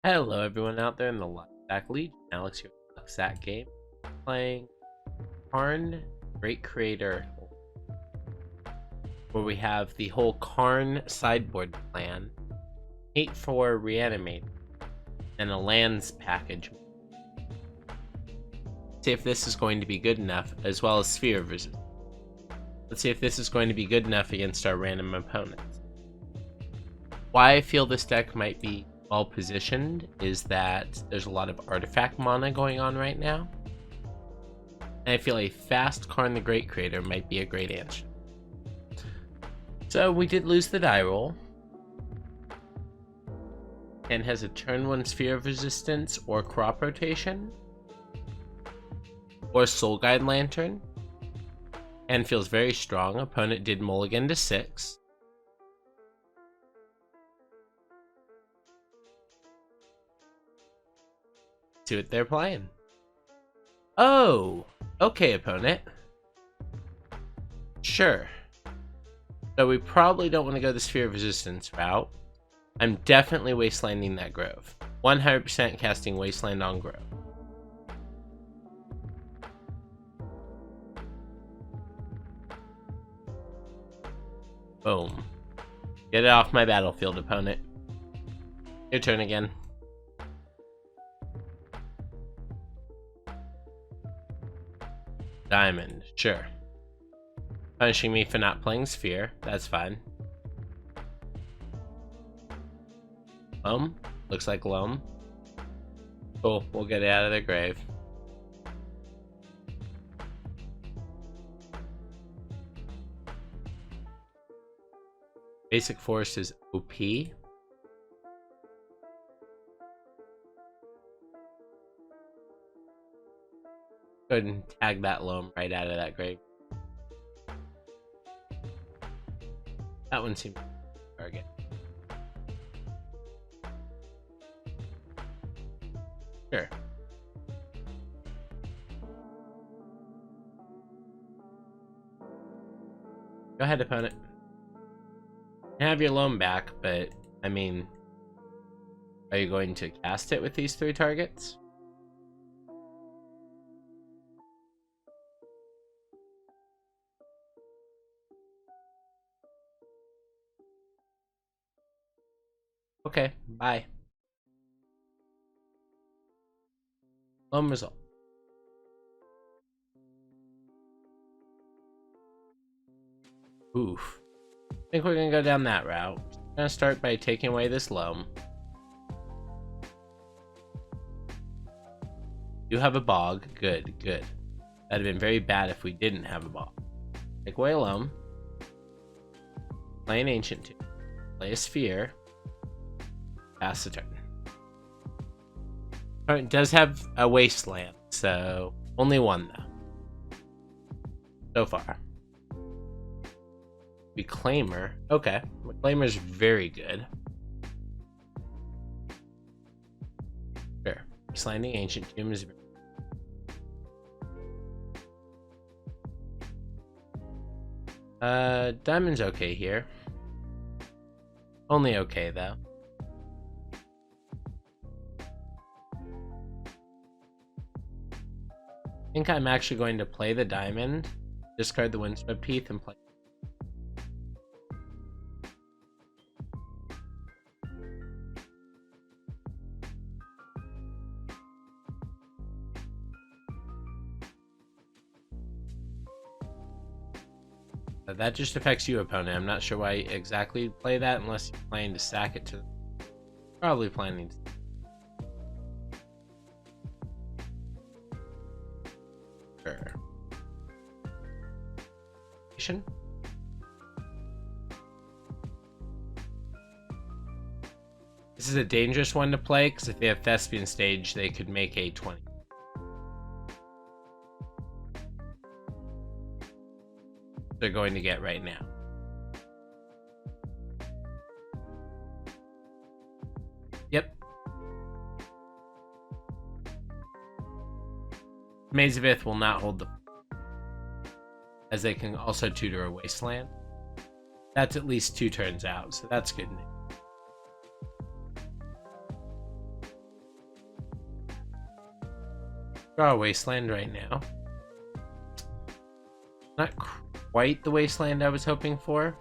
Hello everyone out there in the Lucksack League. Alex here with Lucksack game. Playing Karn Great Creator, where we have the whole Karn sideboard plan, 8 for Reanimate, and a lands package. See if this is going to be good enough, as well as Sphere of Resistance. Let's see if this is going to be good enough against our random opponents. Why I feel this deck might be well positioned is that there's a lot of artifact mana going on right now, and I feel a fast Karn the Great Creator might be a great answer. So we did lose the die roll, and has a turn 1 Sphere of Resistance or Crop Rotation or Soul Guide Lantern, and feels very strong. Opponent did mulligan to 6. See what they're playing. Oh, okay, opponent. Sure. So we probably don't want to go the Sphere of Resistance route. I'm definitely Wastelanding that Grove. 100% casting Wasteland on Grove. Boom. Get it off my battlefield, opponent. Your turn again. Diamond, sure. Punishing me for not playing Sphere, that's fine. Loam, looks like Loam. Cool, we'll get it out of the grave. Basic Force is OP. Go ahead and tag that Loam right out of that grave. That one seems to target. Sure. Go ahead, opponent. You have your Loam back, but I mean, are you going to cast it with these 3 targets? Okay, bye. Loam result. Oof. I think we're gonna go down that route. I'm gonna start by taking away this Loam. You have a Bog. Good, good. That'd have been very bad if we didn't have a Bog. Take away a Loam. Play an Ancient Tomb. Play a Sphere. Pass the turn. It does have a Wasteland, so only 1 though. So far. Reclaimer. Okay. Reclaimer's very good. Sure. Sliding Ancient Tomb is Diamond's okay here. Only okay though. I think I'm actually going to play the Diamond, discard the Windswept Heath, and play. That just affects you, opponent. I'm not sure why you exactly play that unless you're planning to sack it to. Probably planning to. Sure. This is a dangerous one to play because if they have Thespian stage, they could make a 20. They're going to get right now. Yep. Maze of Ith will not hold the... as they can also tutor a Wasteland. That's at least 2 turns out, so that's good news. Draw a Wasteland right now. Not quite the Wasteland I was hoping for.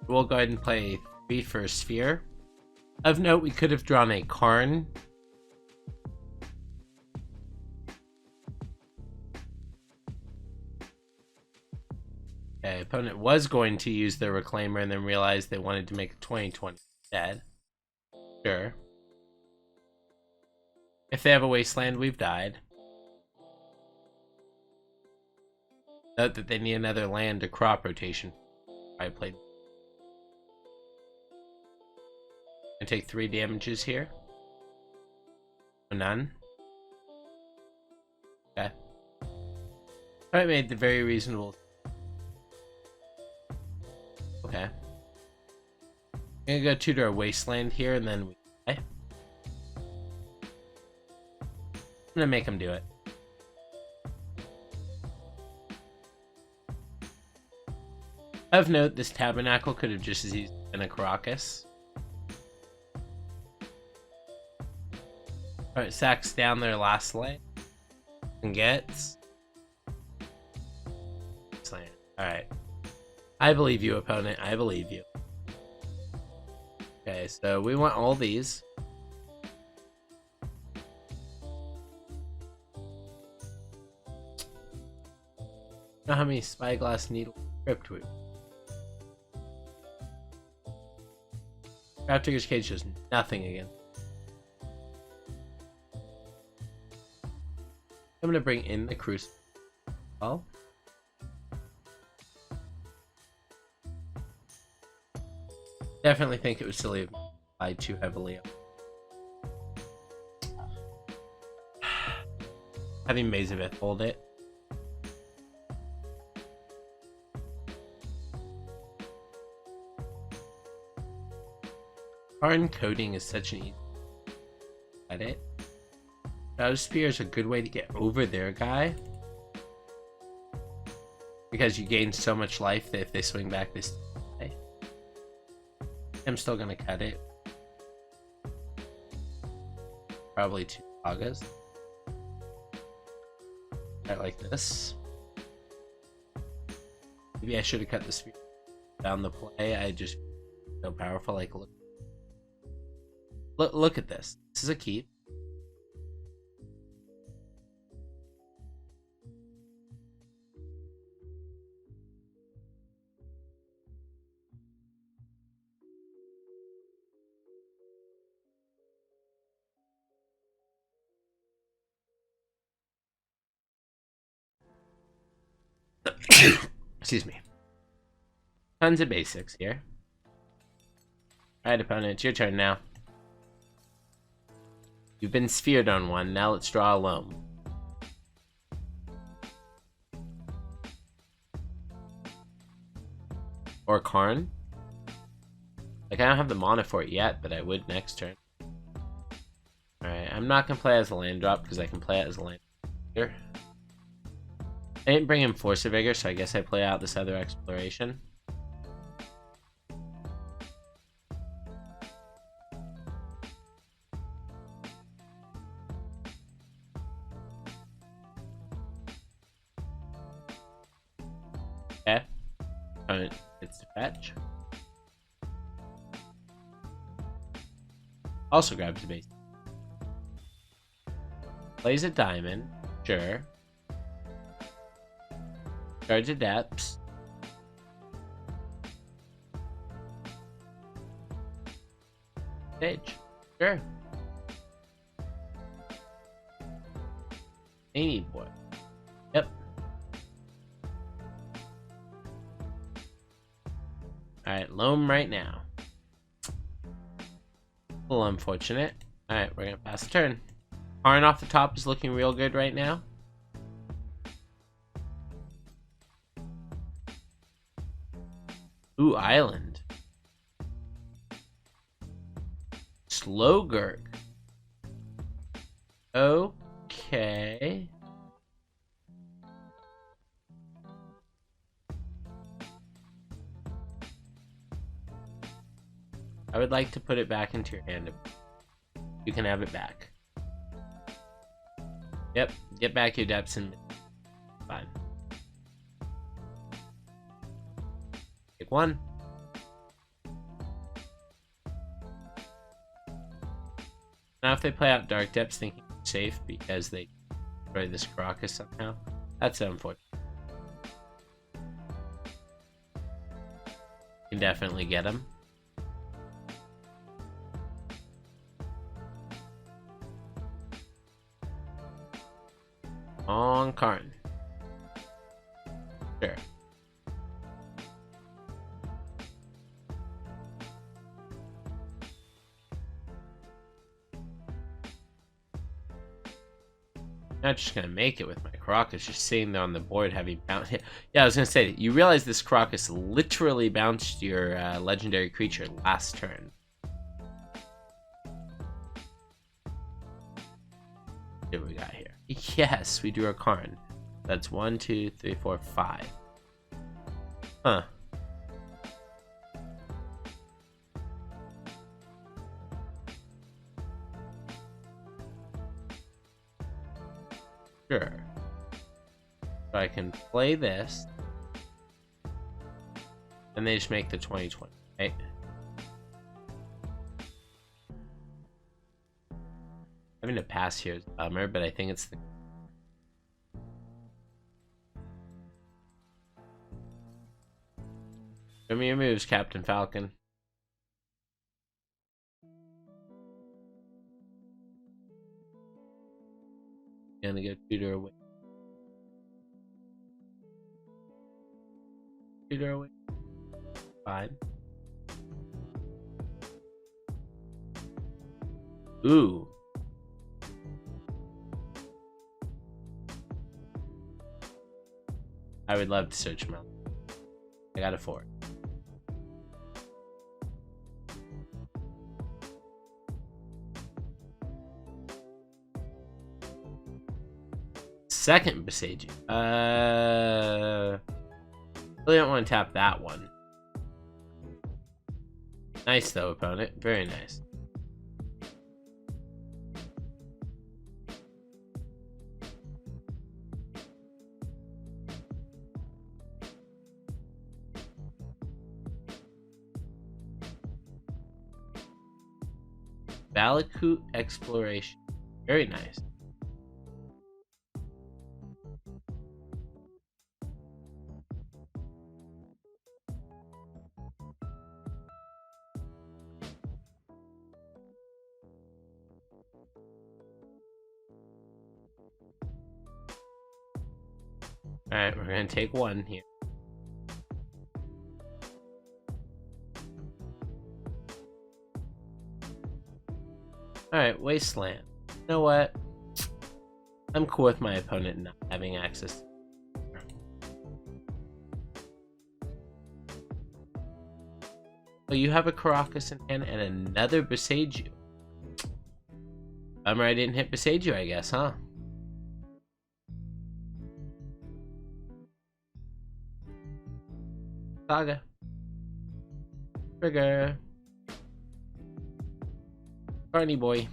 We'll go ahead and play 3 for a Sphere. Of note, we could have drawn a Karn. Okay, opponent was going to use their Reclaimer and then realized they wanted to make a 2020 instead. Sure. If they have a Wasteland, we've died. Note that they need another land to crop rotation. I played. I take 3 damages here. None. Okay. I made the very reasonable. Okay. I'm gonna go tutor a Wasteland here and then we die. I'm gonna make him do it. Of note, this Tabernacle could have just as easily been a Karakas. Alright, sacks down their last lane. And gets... Slam. Alright. I believe you, opponent. I believe you. Okay, so we want all these. Know how many Spyglass Needle Crypt we... Craft Digger's Cage does nothing again. I'm gonna bring in the Crucible. Oh. Definitely think it was silly if I relied too heavily on having Maze of Ith hold it. Karn coding is such an easy edit. Shadowspear is a good way to get over their guy. Because you gain so much life that if they swing back this way. I'm still gonna cut it. Probably 2 Sagas. Right, like this. Maybe I should have cut the spear down the play. I just so powerful. Like look at this. This is a keep. Excuse me. Tons of basics here. Alright, opponent, it's your turn now. You've been sphered on one, now let's draw a loam. Or Karn. Like, I don't have the mana for it yet, but I would next turn. Alright, I'm not gonna play as a land drop because I can play it as a land here. I didn't bring in Force of Vigor, so I guess I play out this other exploration. Okay. Opponent gets to fetch. Also grabs a base. Plays a diamond. Sure. Charge of Depths. Stage. Sure. Amy boy. Yep. Alright, loam right now. A little unfortunate. Alright, we're gonna pass the turn. Karn off the top is looking real good right now. Ooh, island. Slowgurk. Okay. I would like to put it back into your hand. You can have it back. Yep, get back your depths and fine. Take one. Now if they play out Dark Depths thinking it's safe because they destroy this Karakas somehow, that's unfortunate. You can definitely get them. On Karn. Sure. Not just gonna make it with my Karakas just sitting there on the board having bounced. Yeah, I was gonna say, you realize this Karakas literally bounced your legendary creature last turn. What do we got here? Yes, we drew a Karn. That's 1, 2, 3, 4, 5. Huh. Sure. So I can play this. And they just make the 2020, right? Having to pass here is a bummer, but I think it's the... Show me your moves, Captain Falcon. Gonna go tutor away. Tutor away. Fine. Ooh. I would love to search Mount. I got a 4. Second Boseiju. Really don't want to tap that one. Nice though, opponent. Very nice. Valakut Exploration. Very nice. Alright, we're gonna take one here. Alright, Wasteland. You know what? I'm cool with my opponent not having access. Oh, you have a Karakas in hand and another Boseiju. Bummer I didn't hit Boseiju, I guess, huh? Saga. Trigger. Carney boy.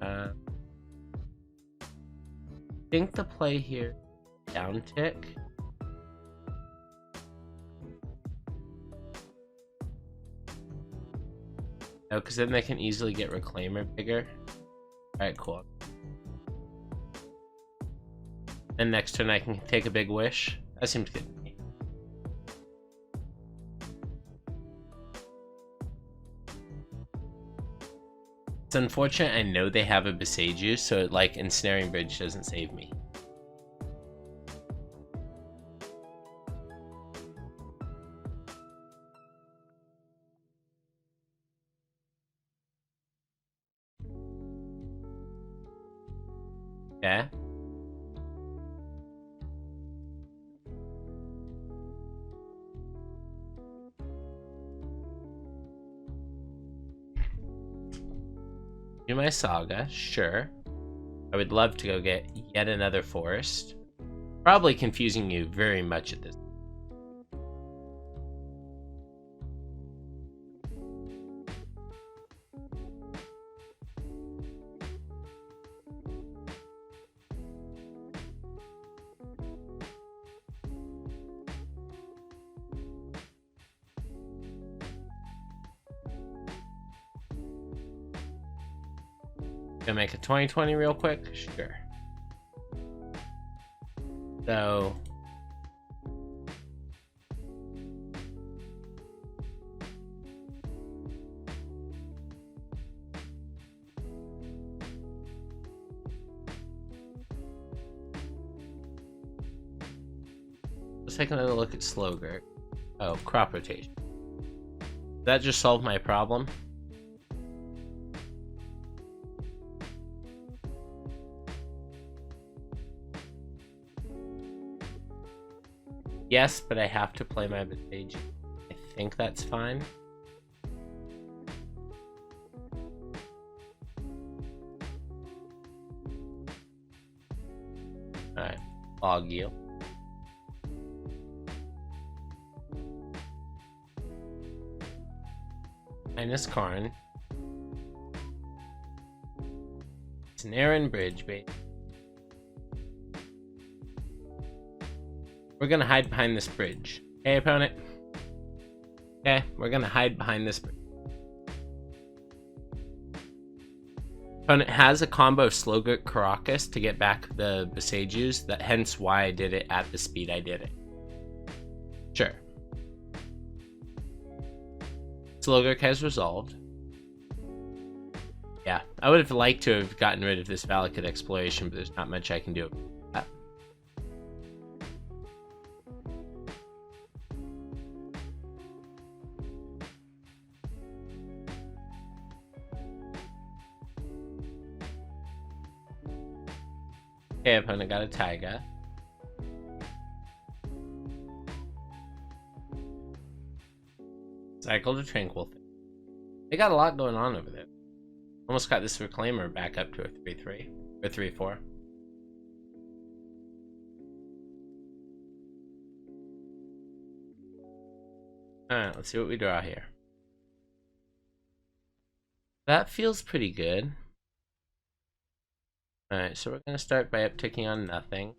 I think the play here down tick. No, because then they can easily get Reclaimer bigger. Alright, cool. And next turn I can take a big wish. That seems good to me. It's unfortunate I know they have a Boseiju, so like Ensnaring Bridge doesn't save me. Okay. Do my Saga, sure. I would love to go get yet another forest. Probably confusing you very much at this. Gonna make a 2020 real quick? Sure. So let's take another look at Slogger. Oh, crop rotation. Did that just solve my problem? Yes, but I have to play my Boseiju. I think that's fine. Alright, Log Yield. Minus Karn. It's an Aaron Bridge, baby. We're gonna hide behind this bridge. Hey, opponent. Okay, we're gonna hide behind this bridge. Opponent has a combo of Slogger Karakas to get back the Boseijus, that hence why I did it at the speed I did it. Sure. Slogger has resolved. Yeah, I would have liked to have gotten rid of this Vale exploration, but there's not much I can do about that. Okay, opponent got a Taiga. Cycle to Tranquil. They got a lot going on over there. Almost got this Reclaimer back up to a 3-3 or 3-4. Alright, let's see what we draw here. That feels pretty good. Alright, so we're going to start by upticking on nothing.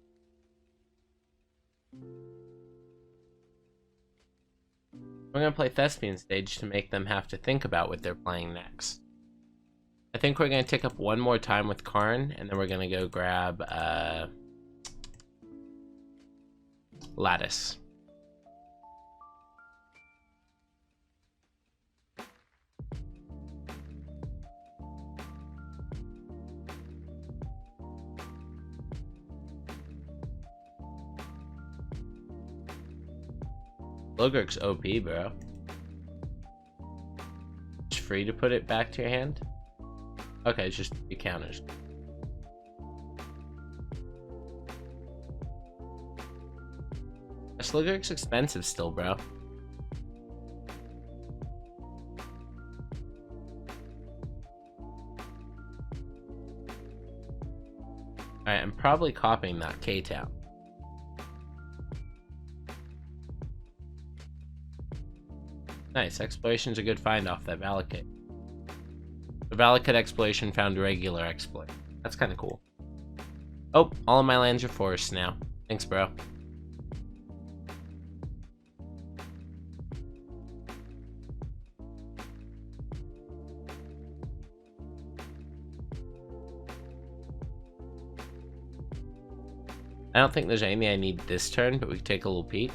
We're going to play Thespian stage to make them have to think about what they're playing next. I think we're going to tick up one more time with Karn, and then we're going to go grab Lattice. Logurk's OP, bro. It's free to put it back to your hand? Okay, it's just the counters. Logurk's expensive still, bro. Alright, I'm probably copying that K-Town. Nice, Exploration's a good find off that Valakut. The Valakut Exploration found regular exploit. That's kind of cool. Oh, all of my lands are forests now. Thanks, bro. I don't think there's anything I need this turn, but we can take a little peek.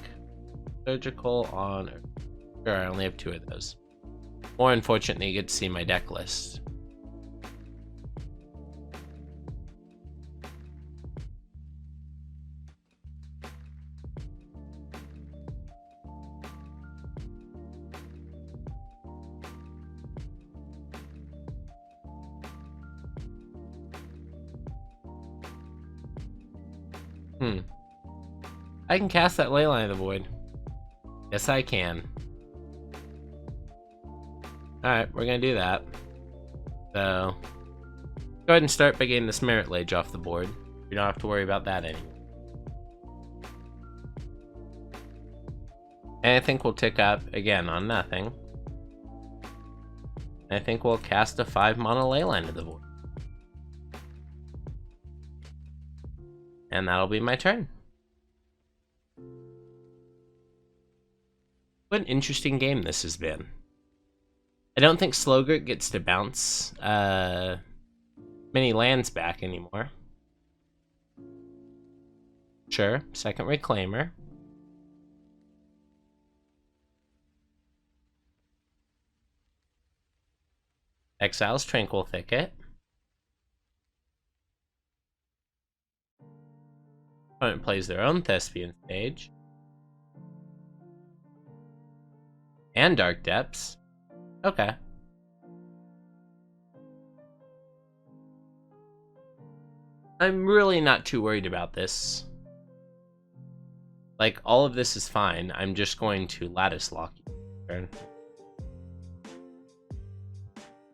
Surgical on... Sure, I only have 2 of those. More unfortunately, you get to see my deck list. I can cast that Leyline of the Void. Yes, I can. Alright, we're gonna do that. So, go ahead and start by getting this Merit Lage off the board. We don't have to worry about that anymore. And I think we'll tick up again on nothing. And I think we'll cast a 5-mana Leyline of the Void. And that'll be my turn. What an interesting game this has been. I don't think Slogurt gets to bounce many lands back anymore. Sure, second Reclaimer. Exiles Tranquil Thicket. Opponent plays their own Thespian stage. And Dark Depths. Okay. I'm really not too worried about this. Like, all of this is fine. I'm just going to Lattice Lock you. Turn.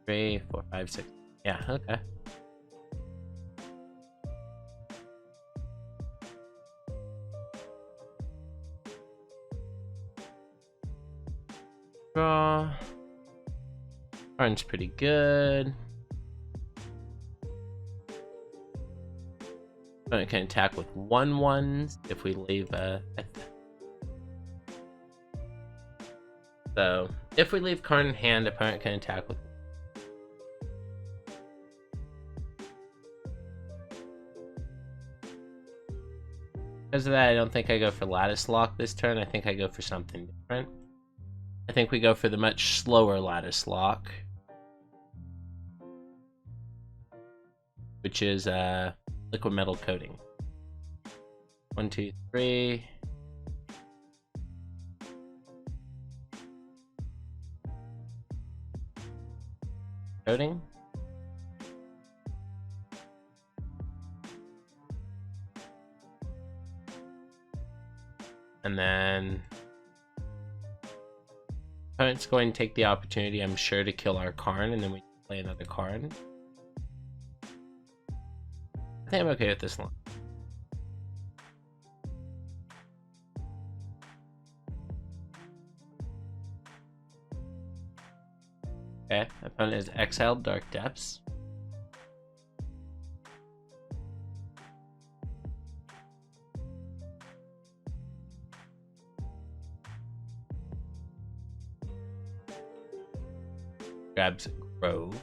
3, 4, 5, 6. Yeah, okay. Draw. Karn's pretty good. Opponent can attack with 1/1s if we leave So, if we leave Karn in hand, opponent can attack with. Because of that, I don't think I go for Lattice Lock this turn. I think I go for something different. I think we go for the much slower Lattice Lock, which is Liquid Metal Coating. 1, 2, 3. Coating. And then opponent's going to take the opportunity, I'm sure, to kill our Karn, and then we play another Karn. I think I'm okay with this one. Okay, opponent has exiled Dark Depths. Grabs Grove.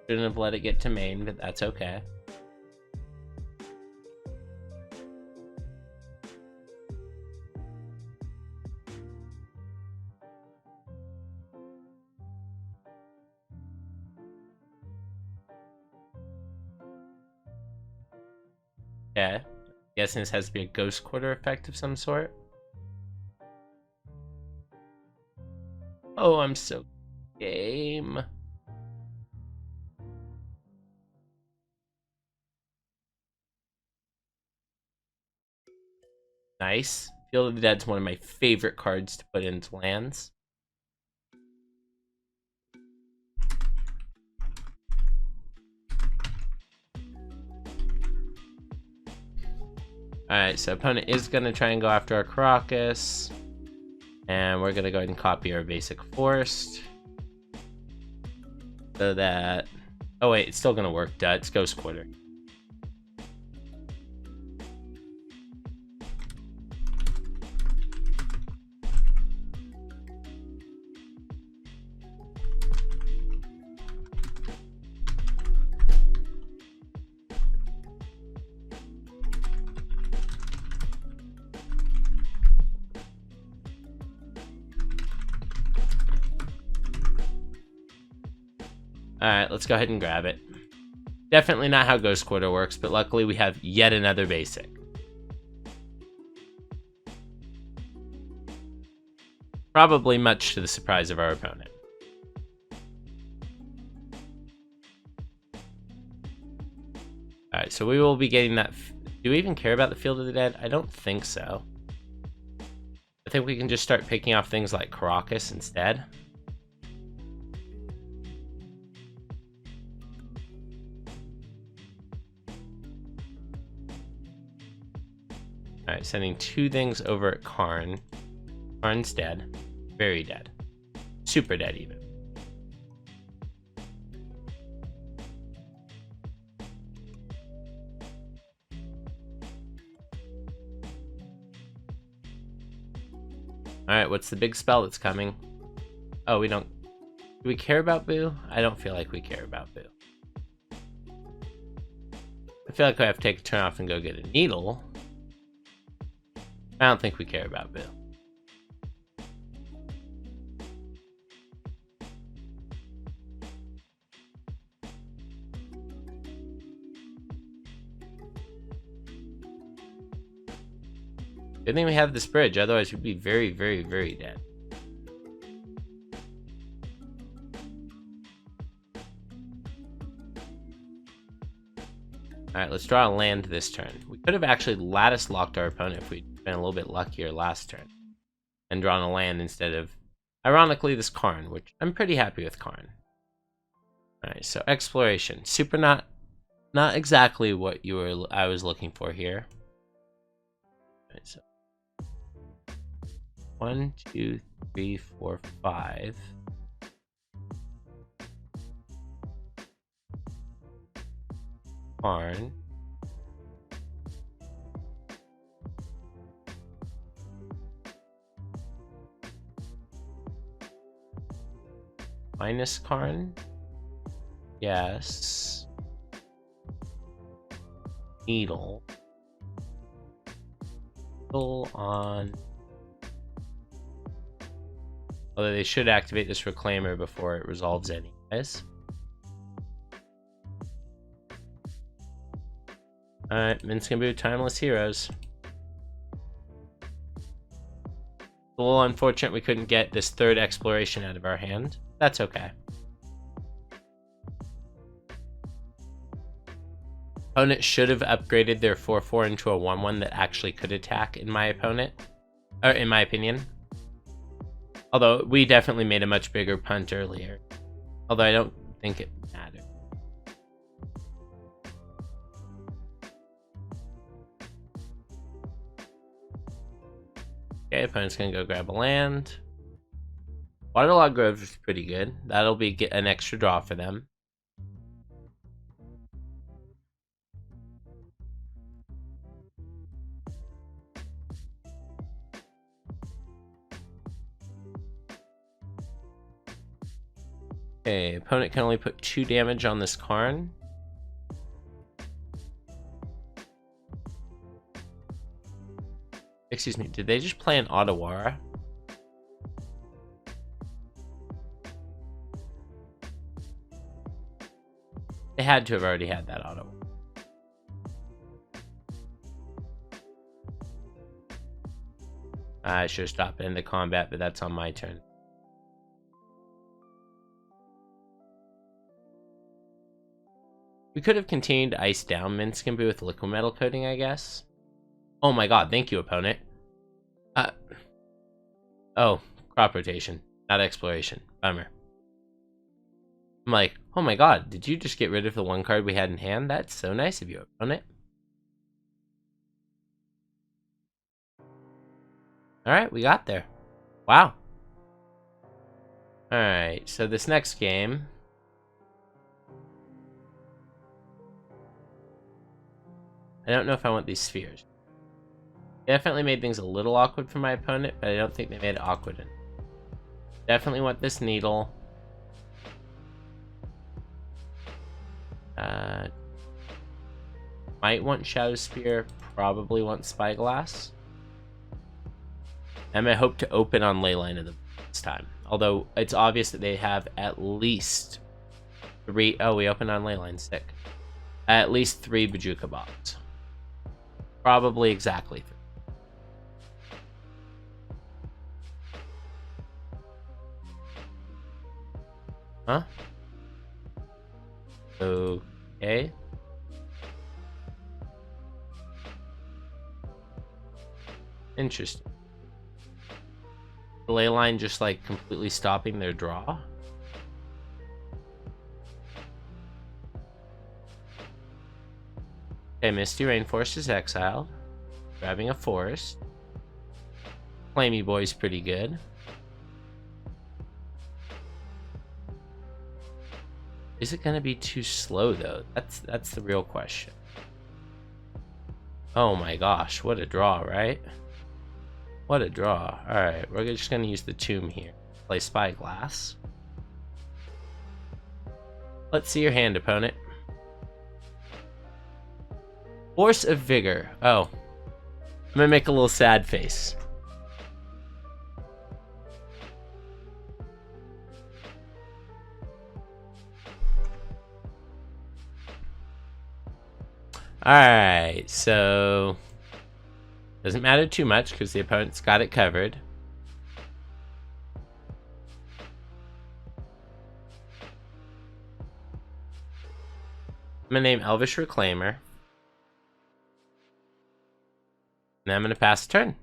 Shouldn't have let it get to main, but that's okay. Okay. Guessing this has to be a Ghost Quarter effect of some sort. Oh, I'm so game. Nice. Field of the Dead's one of my favorite cards to put into lands. Alright, so opponent is going to try and go after our Karakas. And we're going to go ahead and copy our basic forest. So that... Oh wait, it's still going to work. Duh, it's Ghost Quarter. Alright, let's go ahead and grab it. Definitely not how Ghost Quarter works, but luckily we have yet another basic. Probably much to the surprise of our opponent. Alright, so we will be getting that. Do we even care about the Field of the Dead? I don't think so. I think we can just start picking off things like Karakas instead. Alright, sending 2 things over at Karn. Karn's dead. Very dead. Super dead, even. Alright, what's the big spell that's coming? Oh, we don't... Do we care about Boo? I don't feel like we care about Boo. I feel like I have to take a turn off and go get a needle. I don't think we care about Boo. Good thing we have this bridge, otherwise we'd be very, very, very dead. Alright, let's draw a land this turn. We could have actually lattice locked our opponent if we'd been a little bit luckier last turn. And drawn a land instead of, ironically, this Karn, which I'm pretty happy with Karn. Alright, so exploration. Super not exactly what I was looking for here. Alright, so 1, 2, 3, 4, 5. Karn. Minus Karn. Yes. Needle. Needle on. Although they should activate this Reclaimer before it resolves anyways. Alright, Minskimbu, Timeless Heroes. A little unfortunate we couldn't get this 3rd exploration out of our hand. That's okay. Opponent should have upgraded their 4/4 into a 1/1 that actually could attack, in my opinion. Although we definitely made a much bigger punt earlier. Although I don't think it mattered. Okay, opponent's gonna go grab a land. Waterlog Grove is pretty good. That'll be an extra draw for them. Okay, opponent can only put 2 damage on this Karn. Excuse me, did they just play an Otawara? They had to have already had that Otawara. I should have stopped it into combat, but that's on my turn. We could have continued to ice down Minskimbu with liquid metal coating, I guess. Oh my god, thank you, opponent. Oh, crop rotation, not exploration. Bummer. I'm like, oh my god, did you just get rid of the 1 card we had in hand? That's so nice of you, opponent. Alright, we got there. Wow. Alright, so this next game... I don't know if I want these spheres. Definitely made things a little awkward for my opponent, but I don't think they made it awkward. Definitely want this needle. Might want Shadowspear, probably want Spyglass. And I hope to open on Leyline of the this time. Although it's obvious that they have at least 3. Oh, we opened on Leyline, sick. At least 3 Bojuka Bogs. Probably exactly 3. Huh? Okay. Interesting. The ley line just like completely stopping their draw. Okay, Misty Rainforest is exiled. Grabbing a forest. Flamey Boy's pretty good. Is it gonna be too slow though? That's the real question. Oh my gosh, what a draw, right? What a draw. Alright, we're just gonna use the tomb here. Play Spyglass. Let's see your hand, opponent. Force of Vigor. Oh. I'm gonna make a little sad face. Alright, so doesn't matter too much because the opponent's got it covered. I'm gonna name Elvish Reclaimer. And I'm gonna pass the turn.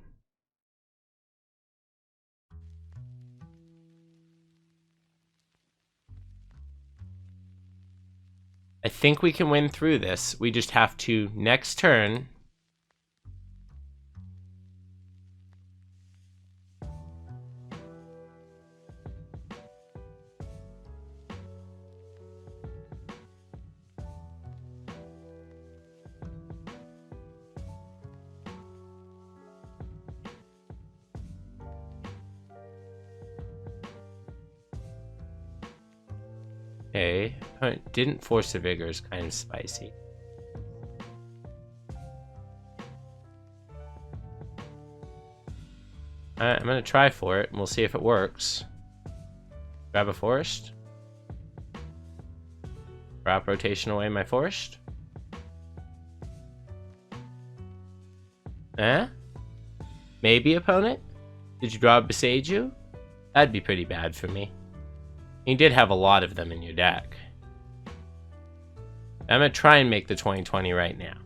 I think we can win through this. We just have to, next turn, okay, didn't force the vigor is kind of spicy. Alright, I'm gonna try for it and we'll see if it works. Grab a forest. Drop rotation away my forest. Eh? Maybe, opponent? Did you draw a Boseiju? That'd be pretty bad for me. You did have a lot of them in your deck. I'm gonna try and make the 2020 right now.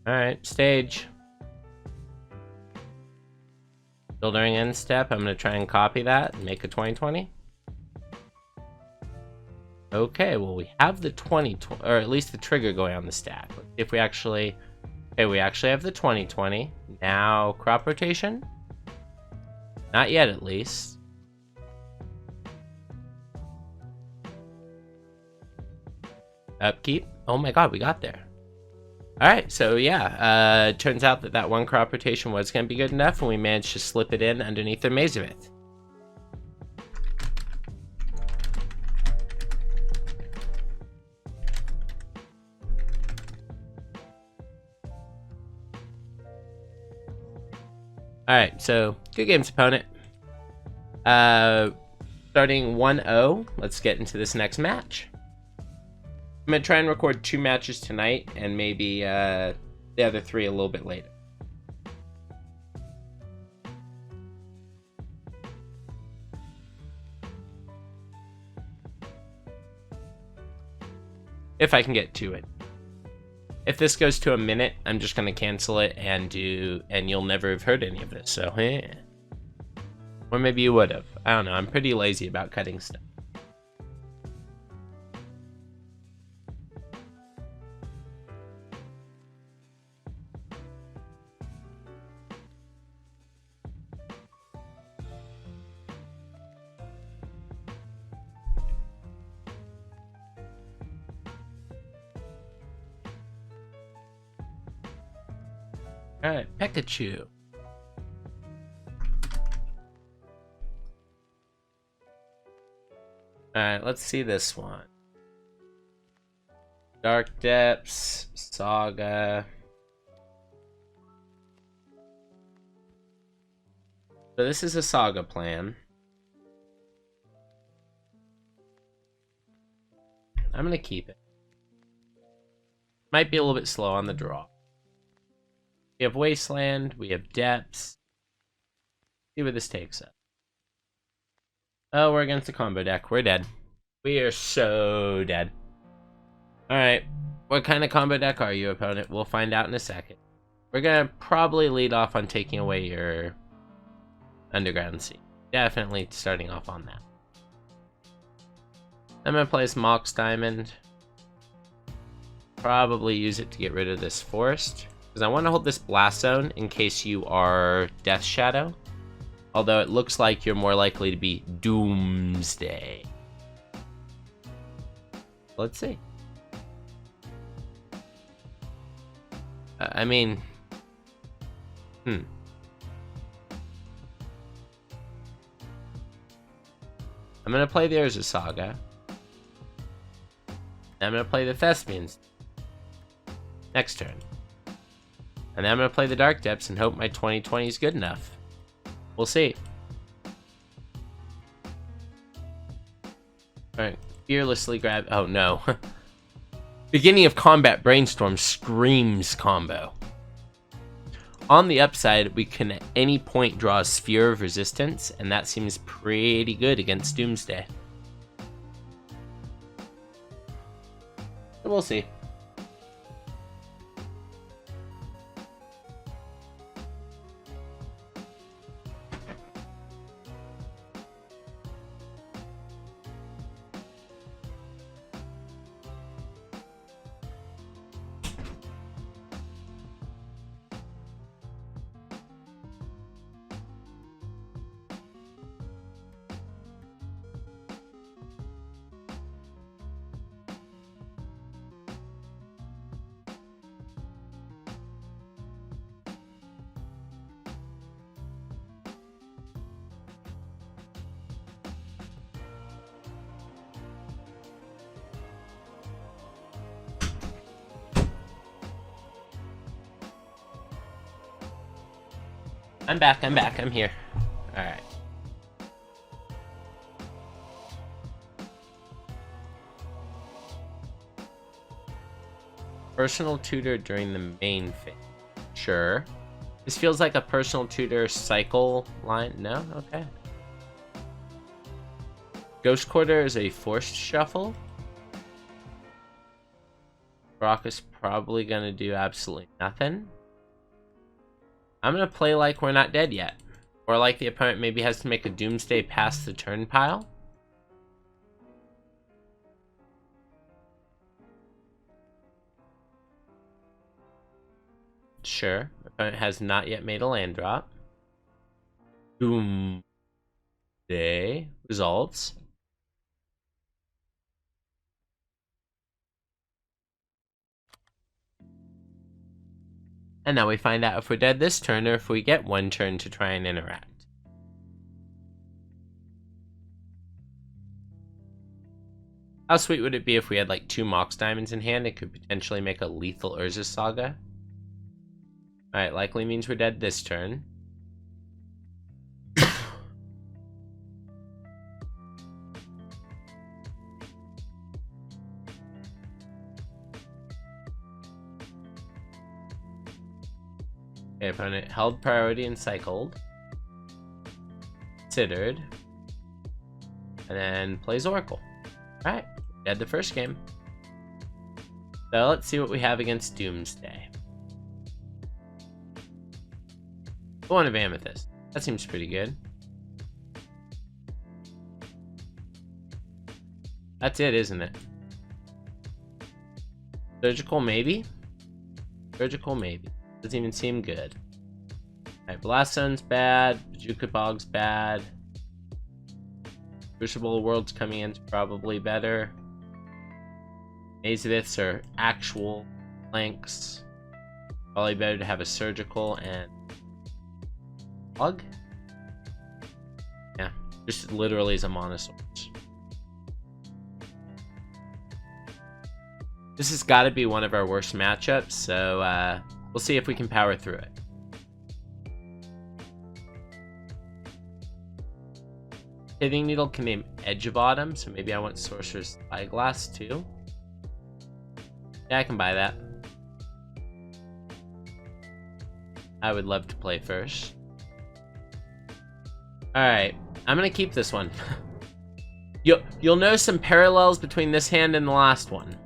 Alright, stage. Still during end step, I'm gonna try and copy that and make a 2020. Okay, well we have the 2020, or at least the trigger going on the stack. Let's see if we actually... Okay, we actually have the 2020. Now, crop rotation? Not yet, at least. Upkeep. Oh my god, we got there. Alright, so yeah, turns out that one crop rotation was going to be good enough, and we managed to slip it in underneath their Maze of Ith. Alright, so good games, opponent. Starting 1-0, let's get into this next match. I'm going to try and record 2 matches tonight, and maybe the other 3 a little bit later. If I can get to it. If this goes to a minute, I'm just going to cancel it and you'll never have heard any of this, so eh. Or maybe you would have. I don't know, I'm pretty lazy about cutting stuff. Alright, Pikachu. Alright, let's see this one. Dark Depths, Saga. So this is a Saga plan. I'm gonna keep it. Might be a little bit slow on the draw. We have Wasteland, we have Depths. See where this takes us. Oh, we're against the combo deck. We're dead. We are so dead. Alright, what kind of combo deck are you, opponent? We'll find out in a second. We're gonna probably lead off on taking away your Underground Sea. Definitely starting off on that. I'm gonna place Mox Diamond. Probably use it to get rid of this forest. Because I want to hold this Blast Zone in case you are Death Shadow. Although it looks like you're more likely to be Doomsday. Let's see. I mean... I'm gonna play the Urza Saga. I'm gonna play the Thespians next turn. And then I'm gonna play the Dark Depths and hope my 2020 is good enough. We'll see. Alright, fearlessly grab... Oh no. Beginning of combat brainstorm screams combo. On the upside, we can at any point draw a Sphere of Resistance, and that seems pretty good against Doomsday. We'll see. I'm back, I'm here. Alright. Personal tutor during the main phase. Sure. This feels like a personal tutor cycle line. No? Okay. Ghost Quarter is a forced shuffle. Karakas probably gonna do absolutely nothing. I'm gonna play like we're not dead yet. Or like the opponent maybe has to make a Doomsday past the turn pile. Sure. The opponent has not yet made a land drop. Doomsday results. And now we find out if we're dead this turn or if we get one turn to try and interact. How sweet would it be if we had like 2 Mox Diamonds in hand and could potentially make a lethal Urza Saga? Alright, likely means we're dead this turn. Okay, opponent held priority and cycled. Considered. And then plays Oracle. Alright, dead the first game. So let's see what we have against Doomsday. Thorn of Amethyst. That seems pretty good. That's it, isn't it? Surgical maybe? Surgical maybe. Doesn't even seem good. Alright, Blast Zone's bad. Bojuka Bog's bad. Crucible of Worlds coming in's probably better. Maze of Iths are actual flanks. Probably better to have a Surgical and Bug? Yeah, just literally is a Monosaurus. This has got to be one of our worst matchups, so we'll see if we can power through it. Pithing Needle can name Edge of Autumn, so maybe I want Sorcerer's Spyglass too. Yeah, I can buy that. I would love to play first. Alright, I'm gonna keep this one. You'll notice some parallels between this hand and the last one.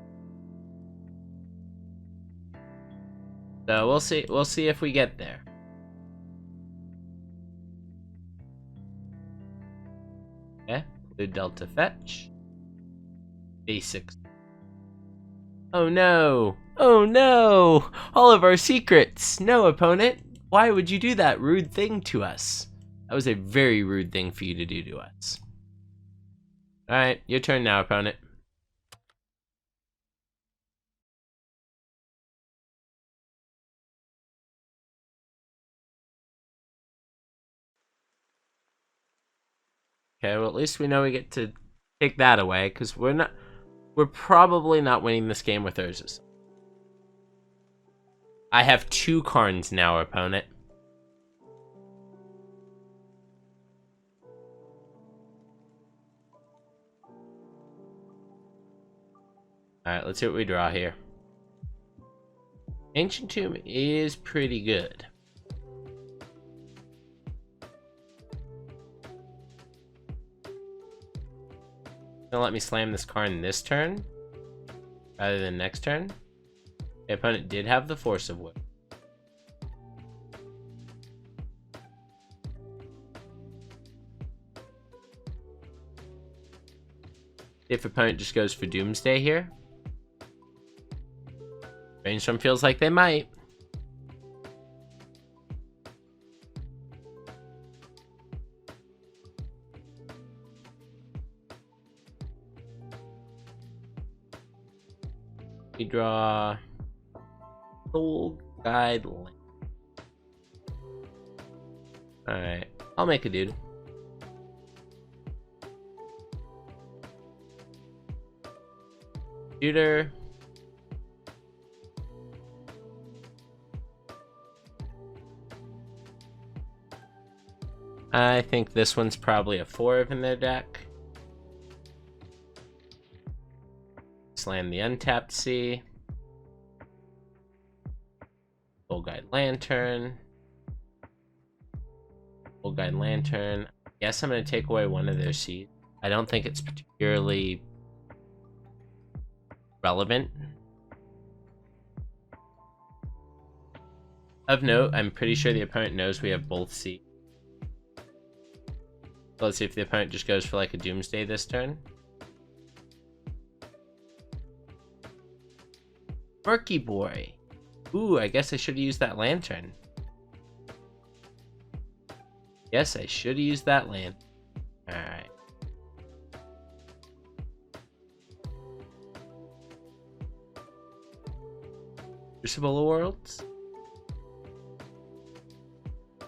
So we'll see. We'll see if we get there. Okay, Blue Delta fetch. Basics. Oh no! Oh no! All of our secrets! No, opponent! Why would you do that rude thing to us? That was a very rude thing for you to do to us. Alright, your turn now, opponent. Okay, well at least we know we get to take that away, because we're probably not winning this game with Urza. I have 2 Karns now, opponent. Alright, let's see what we draw here. Ancient Tomb is pretty good. Gonna let me slam this Karn this turn rather than next turn. The opponent did have the Force of Will. If opponent just goes for Doomsday here. Brainstorm feels like they might. We draw Soul Guide Link. Alright, I'll make a dude. Shooter. I think this one's probably a 4 in their deck. Slam the untapped C. Soul Guide Lantern. Soul Guide Lantern. I guess I'm going to take away one of their C's. I don't think it's particularly relevant. Of note, I'm pretty sure the opponent knows we have both C. So let's see if the opponent just goes for like a Doomsday this turn. Murky Boy. Ooh, I guess I should have used that lantern. Yes, I should have used that lantern. Alright. Crucible of Worlds.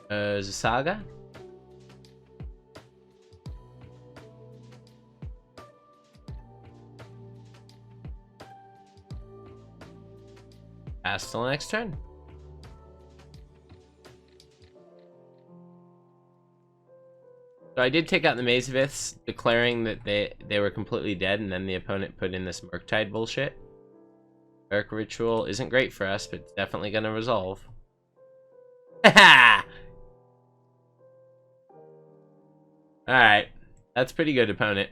There's a Saga. Pass till the next turn. So I did take out the Maze of Iths, declaring that they were completely dead, and then the opponent put in this Murktide bullshit. Dark Ritual isn't great for us, but it's definitely gonna resolve. Haha! Alright. That's pretty good, opponent.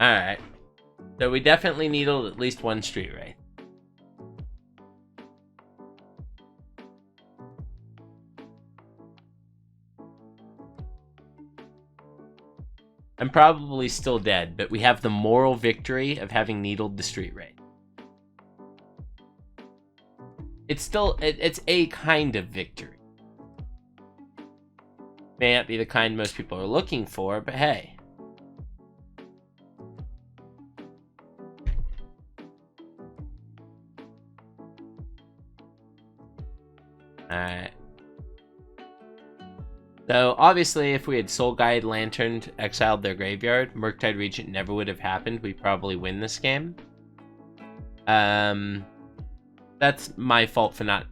Alright. So we definitely needled at least one Street Wraith. I'm probably still dead, but we have the moral victory of having needled the Street Wraith. It's still, it's a kind of victory. May not be the kind most people are looking for, but hey. Alright. So, obviously, if we had Soul Guide Lanterned, exiled their graveyard, Murktide Regent never would have happened. We probably win this game. That's my fault for not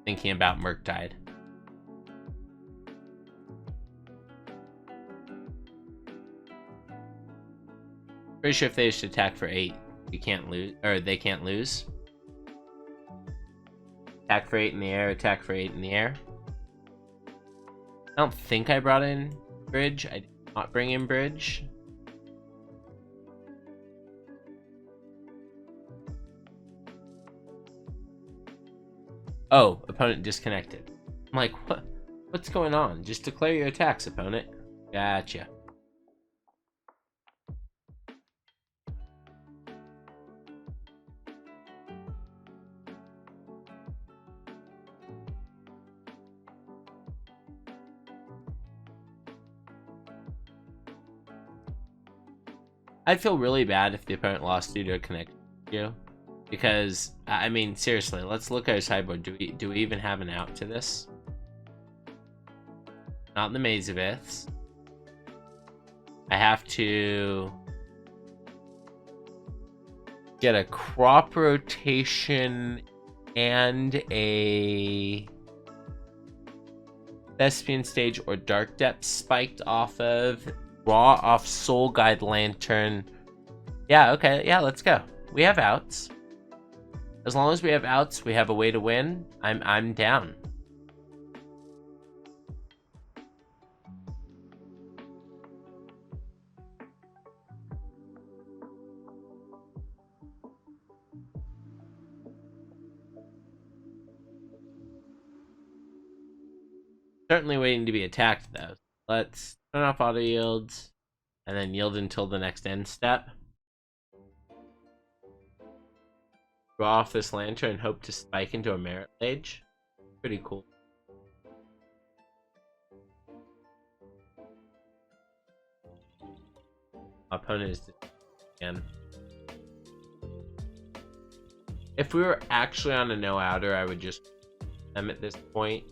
thinking about Murktide. Pretty sure if they just attack for 8, we can't lose, or they can't lose. Attack for 8 in the air, attack for 8 in the air. I don't think I brought in bridge. I did not bring in bridge. Oh, opponent disconnected. I'm like, what? What's going on? Just declare your attacks, opponent. Gotcha. I'd feel really bad if the opponent lost due to a connection issue. Because, I mean, seriously, let's look at our sideboard. Do we even have an out to this? Not in the Maze of Ith. I have to get a crop rotation and a Thespian stage or Dark Depth spiked off of, draw off Soul Guide Lantern. Yeah, okay, yeah, let's go. We have outs. As long as we have outs, we have a way to win. I'm down. Certainly waiting to be attacked, though. Let's turn off auto yields, and then yield until the next end step. Draw off this lantern and hope to spike into a Merit Lage. Pretty cool. Opponent is again. If we were actually on a no outer, I would just them at this point.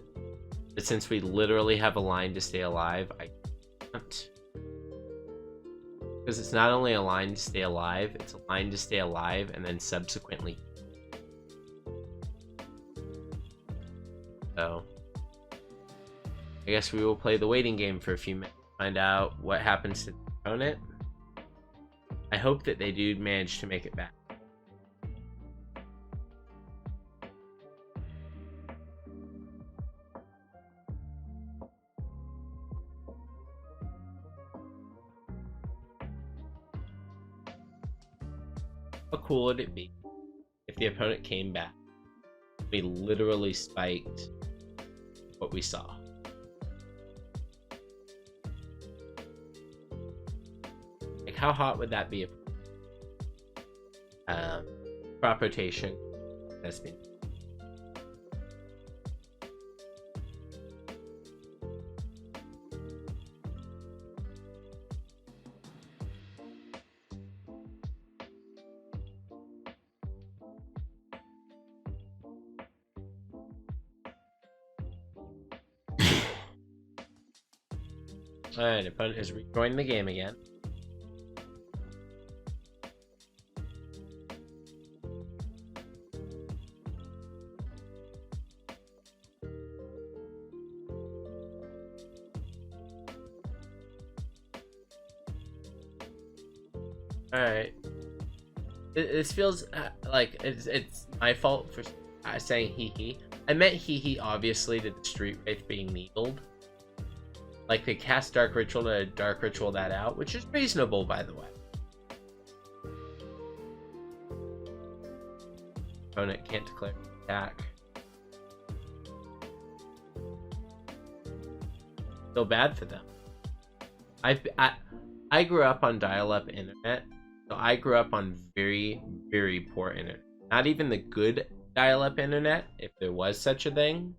But since we literally have a line to stay alive, I can't. Because it's not only a line to stay alive, it's a line to stay alive and then subsequently. So, I guess we will play the waiting game for a few minutes, find out what happens to the opponent. I hope that they do manage to make it back. How cool would it be if the opponent came back? We literally spiked what we saw. Like, how hot would that be? Crop rotation has been. Alright, opponent is rejoining the game again. Alright. This feels like it's my fault for saying hee hee. I meant hee hee obviously to the Street Wraith being needled. Like, they cast Dark Ritual to Dark Ritual that out, which is reasonable, by the way. Opponent can't declare attack. Feel bad for them. I grew up on dial-up internet, so I grew up on very, very poor internet. Not even the good dial-up internet, if there was such a thing.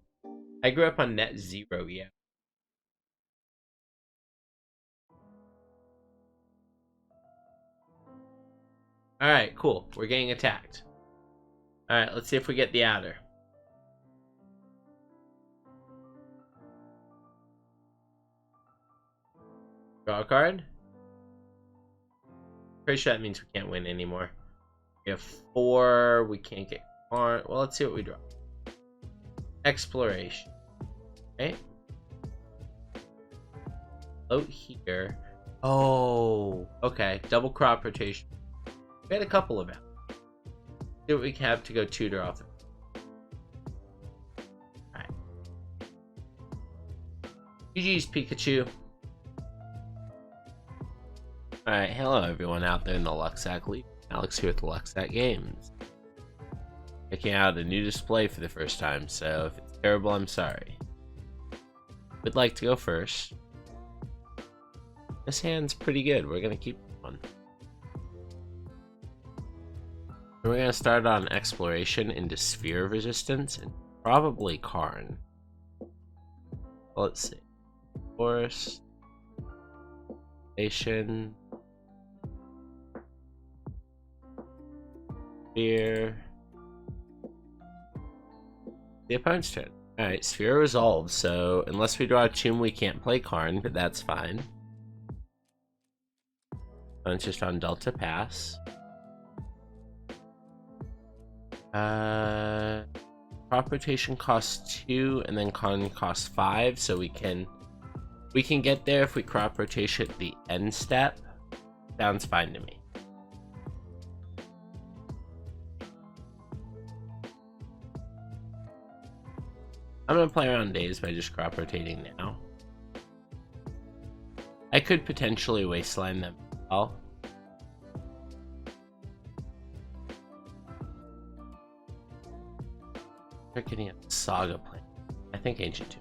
I grew up on net 0, yeah. Alright, cool. We're getting attacked. Alright, let's see if we get the outer. Draw a card. Pretty sure that means we can't win anymore. We have 4. We can't get Karn. Well, let's see what we draw. Exploration. Okay. Float here. Oh, okay. Double crop rotation. We had a couple of them. See what we have to go tutor off. Alright. GG's, Pikachu. Alright, hello everyone out there in the Lucksack League. Alex here with the Lucksack Games. Checking out a new display for the first time, so if it's terrible, I'm sorry. Would like to go first. This hand's pretty good. We're gonna keep it on. We're gonna start on exploration into Sphere of Resistance and probably Karn. Let's see. Forest. Station. Sphere. The opponent's turn. Alright, Sphere resolved, so unless we draw a tomb, we can't play Karn, but that's fine. Opponent's just on Delta Pass. Crop rotation costs 2, and then Karn costs 5, so we can get there if we crop rotation at the end step. Sounds fine to me. I'm gonna play around days by just crop rotating now. I could potentially Wasteland them as well. They're getting a Saga play. I think Ancient 2.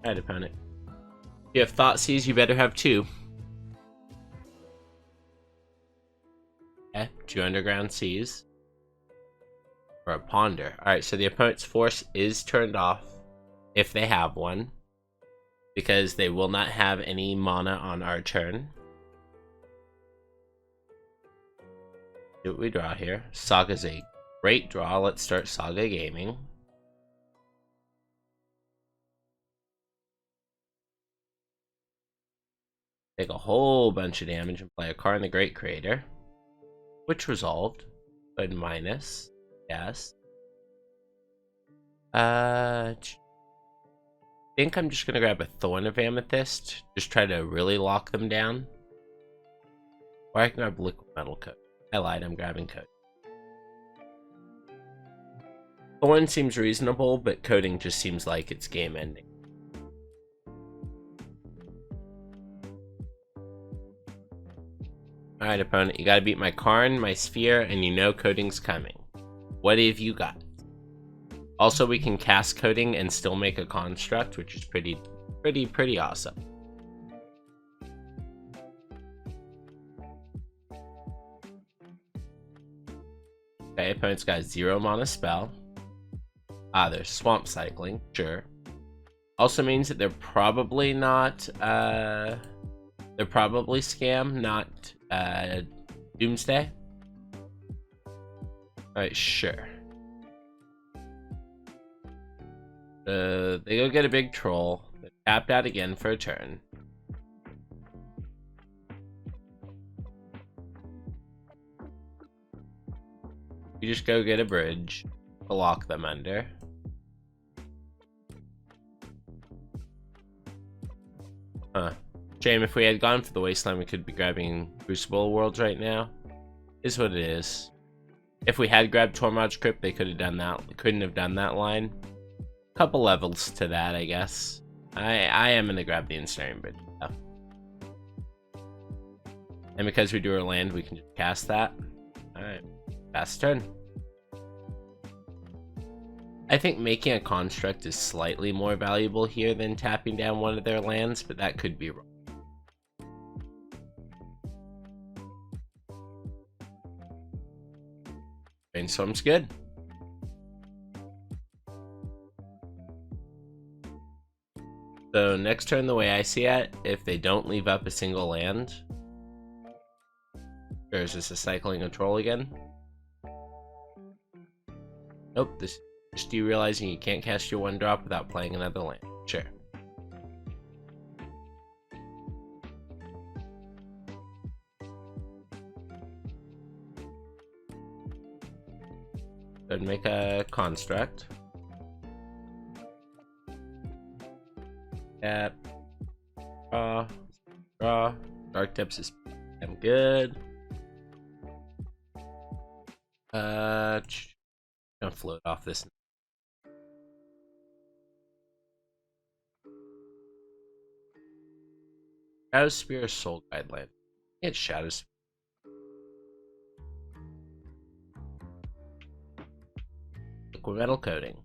Alright, opponent. If you have Thoughtseize, you better have 2. Okay, 2 Underground Seas. Or a Ponder. Alright, so the opponent's force is turned off if they have one, because they will not have any mana on our turn. See what we draw here. Saga's a great draw. Let's start Saga gaming. Take a whole bunch of damage and play a Karn the Great Creator, which resolved. Good minus. Yes. I think I'm just gonna grab a Thorn of Amethyst. Just try to really lock them down. Or I can grab Liquid Metal Coat. I lied, I'm grabbing Coat. Thorn seems reasonable, but Coating just seems like it's game ending. Alright, opponent, you gotta beat my Karn, my Sphere, and you know Coating's coming. What have you got? Also, we can cast Coating and still make a construct, which is pretty awesome. Okay, opponent's got 0 mana spell. They're swamp cycling, sure. Also means that they're probably not, they're probably Scam, not, Doomsday. Alright, sure. They go get a big troll. They're tapped out again for a turn. You just go get a bridge to lock them under. Shame, if we had gone for the Wasteland, we could be grabbing Crucible Worlds right now. Is what it is. If we had grabbed Tormod's Crypt, they could have done that. Couldn't have done that line. Couple levels to that, I guess. I am gonna grab the Ensnaring Bridge. Yeah. And because we do our land, we can just cast that. Alright. Pass turn. I think making a construct is slightly more valuable here than tapping down one of their lands, but that could be wrong. Brainstorm's good. So next turn, the way I see it, if they don't leave up a single land, there's just a cycling control again. Nope, this is just you realizing you can't cast your 1-drop without playing another land. Sure. Then make a construct. Tap. Draw. Dark Depths is damn good. Gonna float off this. Shadowspear or Soul Guideline? It's Shadowspear. Liquid metal coating.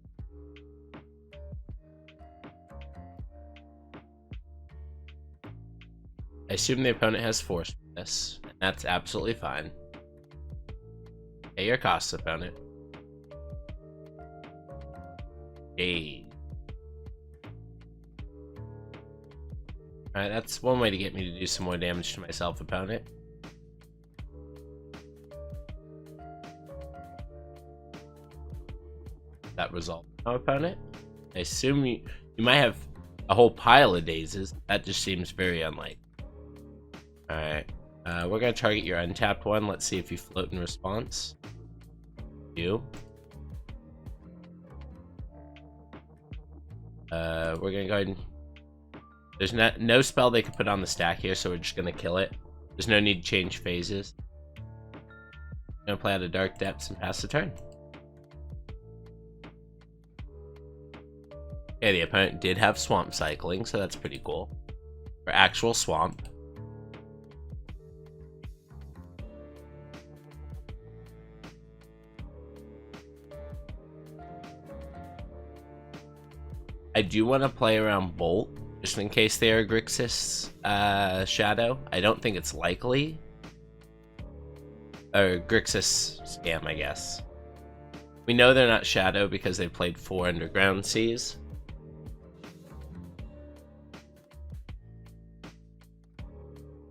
I assume the opponent has force for this, and that's absolutely fine. Pay your costs, opponent. Hey. Alright, that's one way to get me to do some more damage to myself, opponent. That result. Oh, opponent? I assume you might have a whole pile of dazes. That just seems very unlikely. Alright. We're going to target your untapped one. Let's see if you float in response. You. We're going to go ahead and... There's no spell they could put on the stack here, so we're just going to kill it. There's no need to change phases. I'm going to play out of Dark Depths and pass the turn. Okay, the opponent did have swamp cycling, so that's pretty cool. For actual swamp. I do want to play around Bolt, just in case they are Grixis Shadow. I don't think it's likely. Or Grixis Scam, I guess. We know they're not Shadow because they played 4 Underground Seas.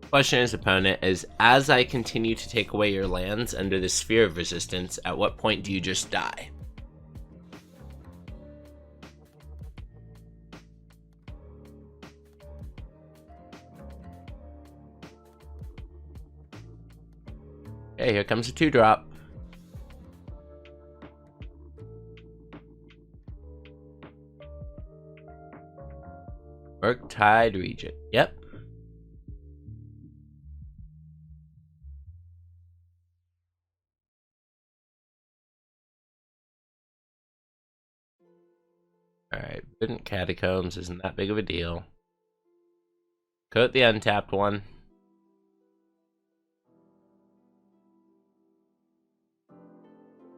Question is, opponent, is as I continue to take away your lands under the Sphere of Resistance, at what point do you just die? Okay, here comes a 2-drop. Murktide Regent. Yep. Alright, Verdant Catacombs isn't that big of a deal. Coat the untapped one.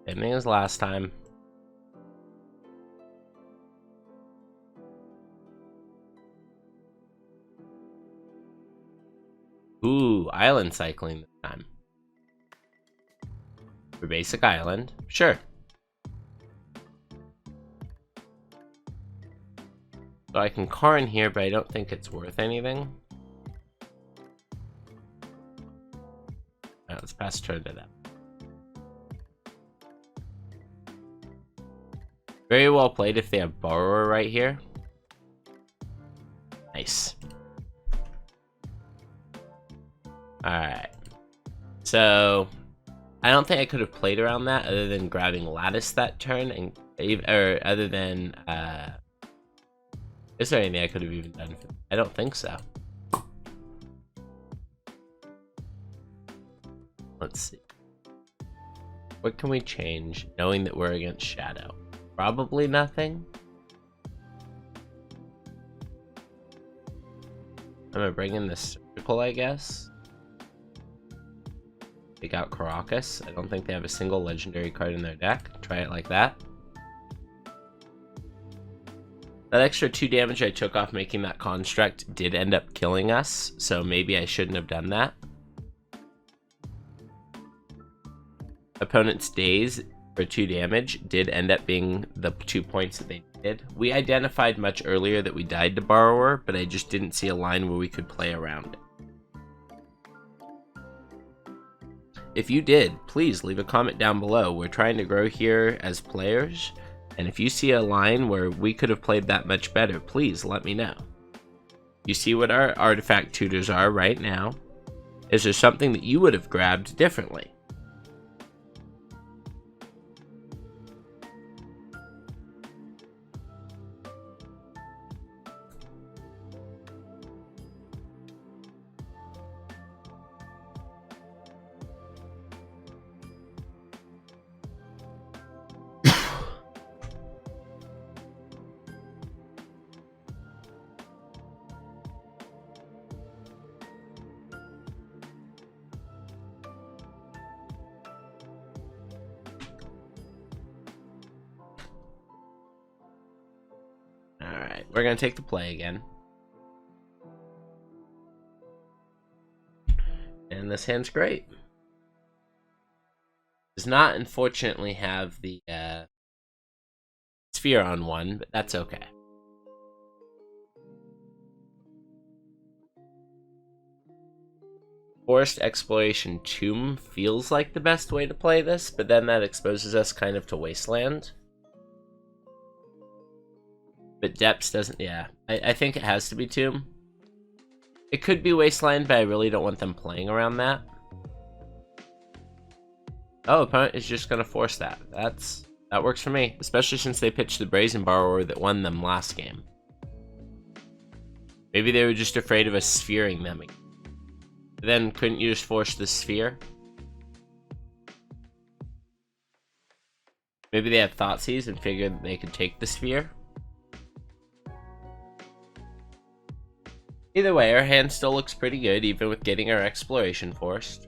Same thing as last time. Ooh, island cycling this time. For basic island, sure. So I can Karn here, but I don't think it's worth anything. Alright, let's pass turn to them. Very well played if they have Borrower right here. Nice. Alright. So, I don't think I could have played around that other than grabbing Lattice that turn, and or other than, is there anything I could have even done? I don't think so. Let's see. What can we change, knowing that we're against Shadow? Probably nothing. I'm gonna bring in this circle, I guess. Take out Karakas. I don't think they have a single legendary card in their deck. Try it like that. That extra 2 damage I took off making that construct did end up killing us, so maybe I shouldn't have done that. Opponent's daze for 2 damage did end up being the 2 points that they did. We identified much earlier that we died to Borrower, but I just didn't see a line where we could play around it. If you did, please leave a comment down below. We're trying to grow here as players, and if you see a line where we could have played that much better, please let me know. You see what our artifact tutors are right now. Is there something that you would have grabbed differently? Alright, we're gonna take the play again. And this hand's great. Does not, unfortunately, have the sphere on one, but that's okay. Forest Exploration Tomb feels like the best way to play this, but then that exposes us kind of to Wasteland. But Depths doesn't, yeah. I think it has to be Tomb. It could be Wasteland, but I really don't want them playing around that. Oh, opponent is just going to force that. That works for me, especially since they pitched the Brazen Borrower that won them last game. Maybe they were just afraid of us sphering them again. But then, couldn't you just force the sphere? Maybe they had Thoughtseize and figured they could take the sphere? Either way, our hand still looks pretty good, even with getting our exploration forced.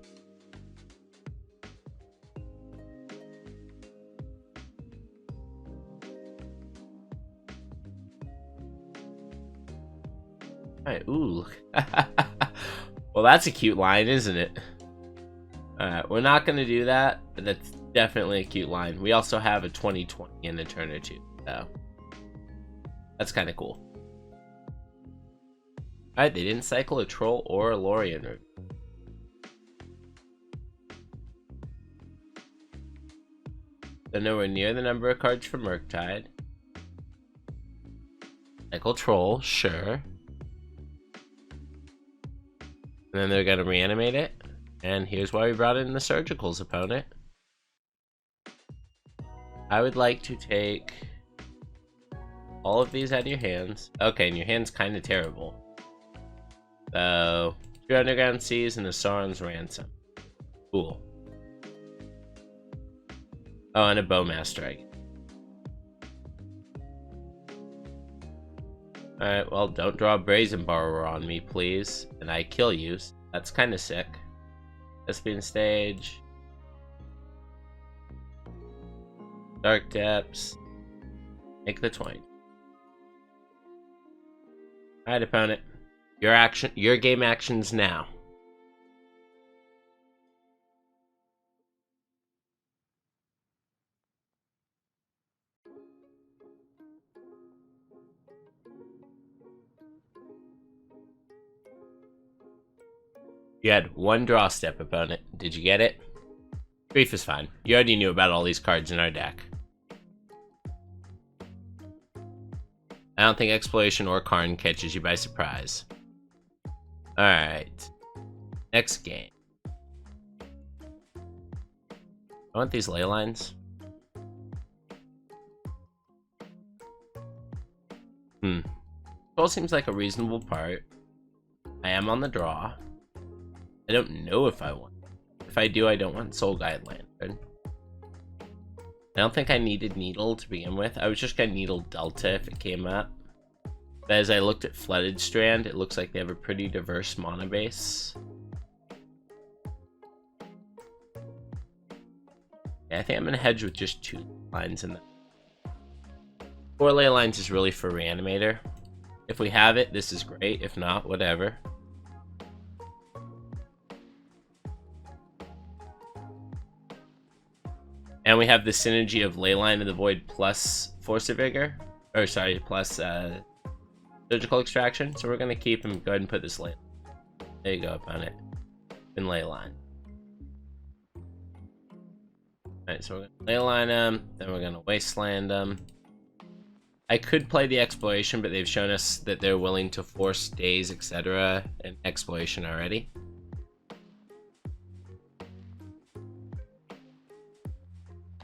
Alright, ooh. Well, that's a cute line, isn't it? Alright, we're not going to do that, but that's definitely a cute line. We also have a 2020 in a turn or two, so that's kind of cool. Alright, they didn't cycle a Troll or a Lorien. They're nowhere near the number of cards for Murktide. Cycle Troll, sure. And then they're going to reanimate it. And here's why we brought in the Surgical's opponent. I would like to take all of these out of your hands. Okay, and your hand's kind of terrible. So, 2 Underground Seas and a Sauron's Ransom. Cool. Oh, and a Bowmaster, I guess. Alright, well, don't draw a Brazen Borrower on me, please. And I kill you. That's kind of sick. Thespian Stage. Dark Depths. Make the 20. Alright, opponent. Your game actions now. You had one draw step, opponent. Did you get it? Grief is fine. You already knew about all these cards in our deck. I don't think Exploration or Karn catches you by surprise. Alright. Next game. I want these ley lines. Control seems like a reasonable part. I am on the draw. I don't know if I want. If I do, I don't want Soul Guide Lantern. I don't think I needed Needle to begin with. I was just gonna Needle Delta if it came up. But as I looked at Flooded Strand, it looks like they have a pretty diverse mana base. Yeah, I think I'm gonna hedge with just 2 lines in there. 4 ley lines is really for Reanimator. If we have it, this is great. If not, whatever. And we have the synergy of Leyline of the Void plus Force of Vigor. Or sorry, plus Surgical Extraction. So we're going to keep him. Go ahead and put this Leyline. There you go, opponent. In Leyline. Alright, so we're going to Leyline him. Then we're going to Wasteland him. I could play the Exploration, but they've shown us that they're willing to force Days, etc. in Exploration already.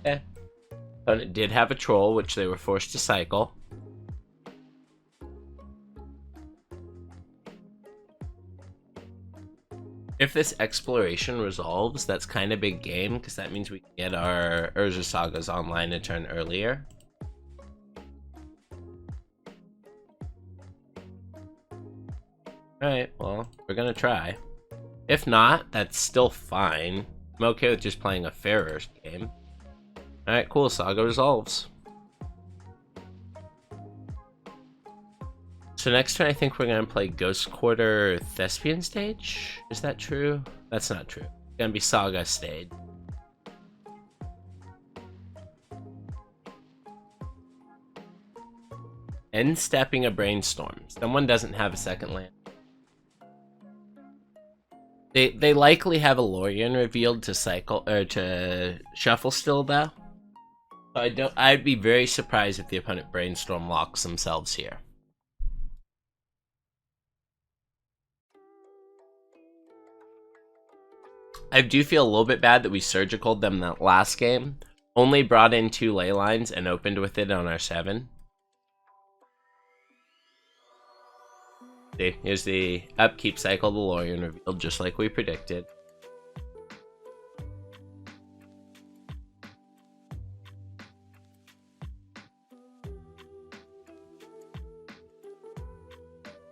Yeah. Opponent did have a Troll, which they were forced to cycle. If this Exploration resolves, that's kind of big game, because that means we can get our Urza Sagas online a turn earlier. Alright, well, we're gonna try. If not, that's still fine. I'm okay with just playing a fairer game. Alright, cool. Saga resolves. So next turn I think we're going to play Ghost Quarter Thespian stage. Is that true? That's not true. It's going to be Saga stage. End stepping a Brainstorm. Someone doesn't have a second land. They likely have a Lorien revealed to cycle or to shuffle still though. So I'd be very surprised if the opponent Brainstorm locks themselves here. I do feel a little bit bad that we surgicaled them that last game. Only brought in 2 ley lines and opened with it on our 7. See, here's the upkeep cycle, the Lorien revealed, just like we predicted.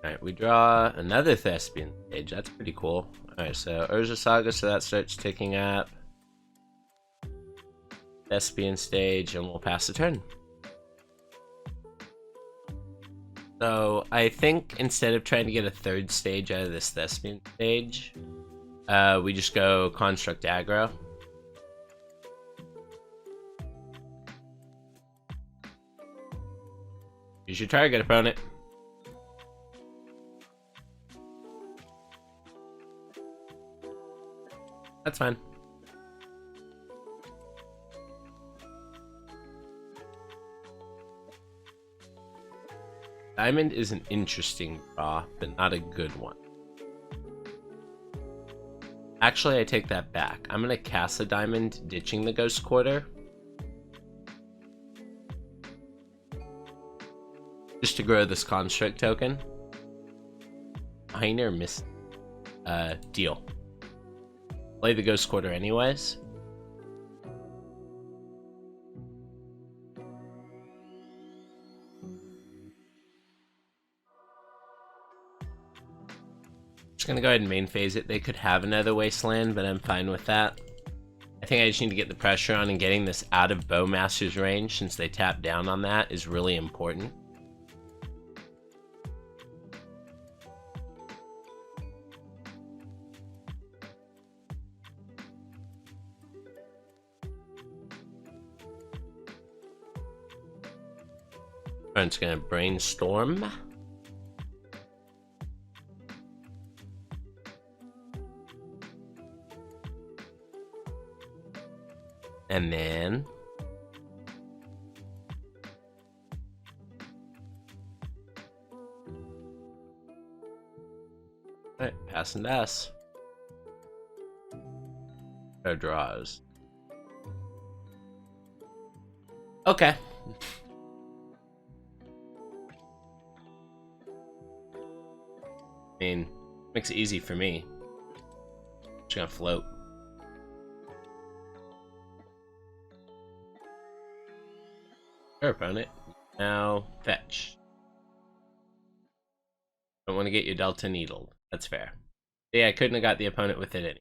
Alright, we draw another Thespian stage. That's pretty cool. Alright, so Urza Saga, so that starts ticking up. Thespian stage, and we'll pass the turn. So I think instead of trying to get a 3rd stage out of this Thespian stage, we just go Construct Aggro. Use your target, opponent. That's fine. Diamond is an interesting draw, but not a good one. Actually, I take that back. I'm gonna cast a diamond, ditching the Ghost Quarter. Just to grow this Construct token. Minor miss. Deal. Play the Ghost Quarter anyways. Just gonna go ahead and main phase it. They could have another Wasteland, but I'm fine with that. I think I just need to get the pressure on, and getting this out of Bowmaster's range, since they tap down on that, is really important. I'm just gonna Brainstorm. And then alright, pass and pass. No draws. Okay. I mean, makes it easy for me. Just gonna float. Sure, opponent. Now, fetch. Don't want to get your Delta needled. That's fair. Yeah, I couldn't have got the opponent with it anyway.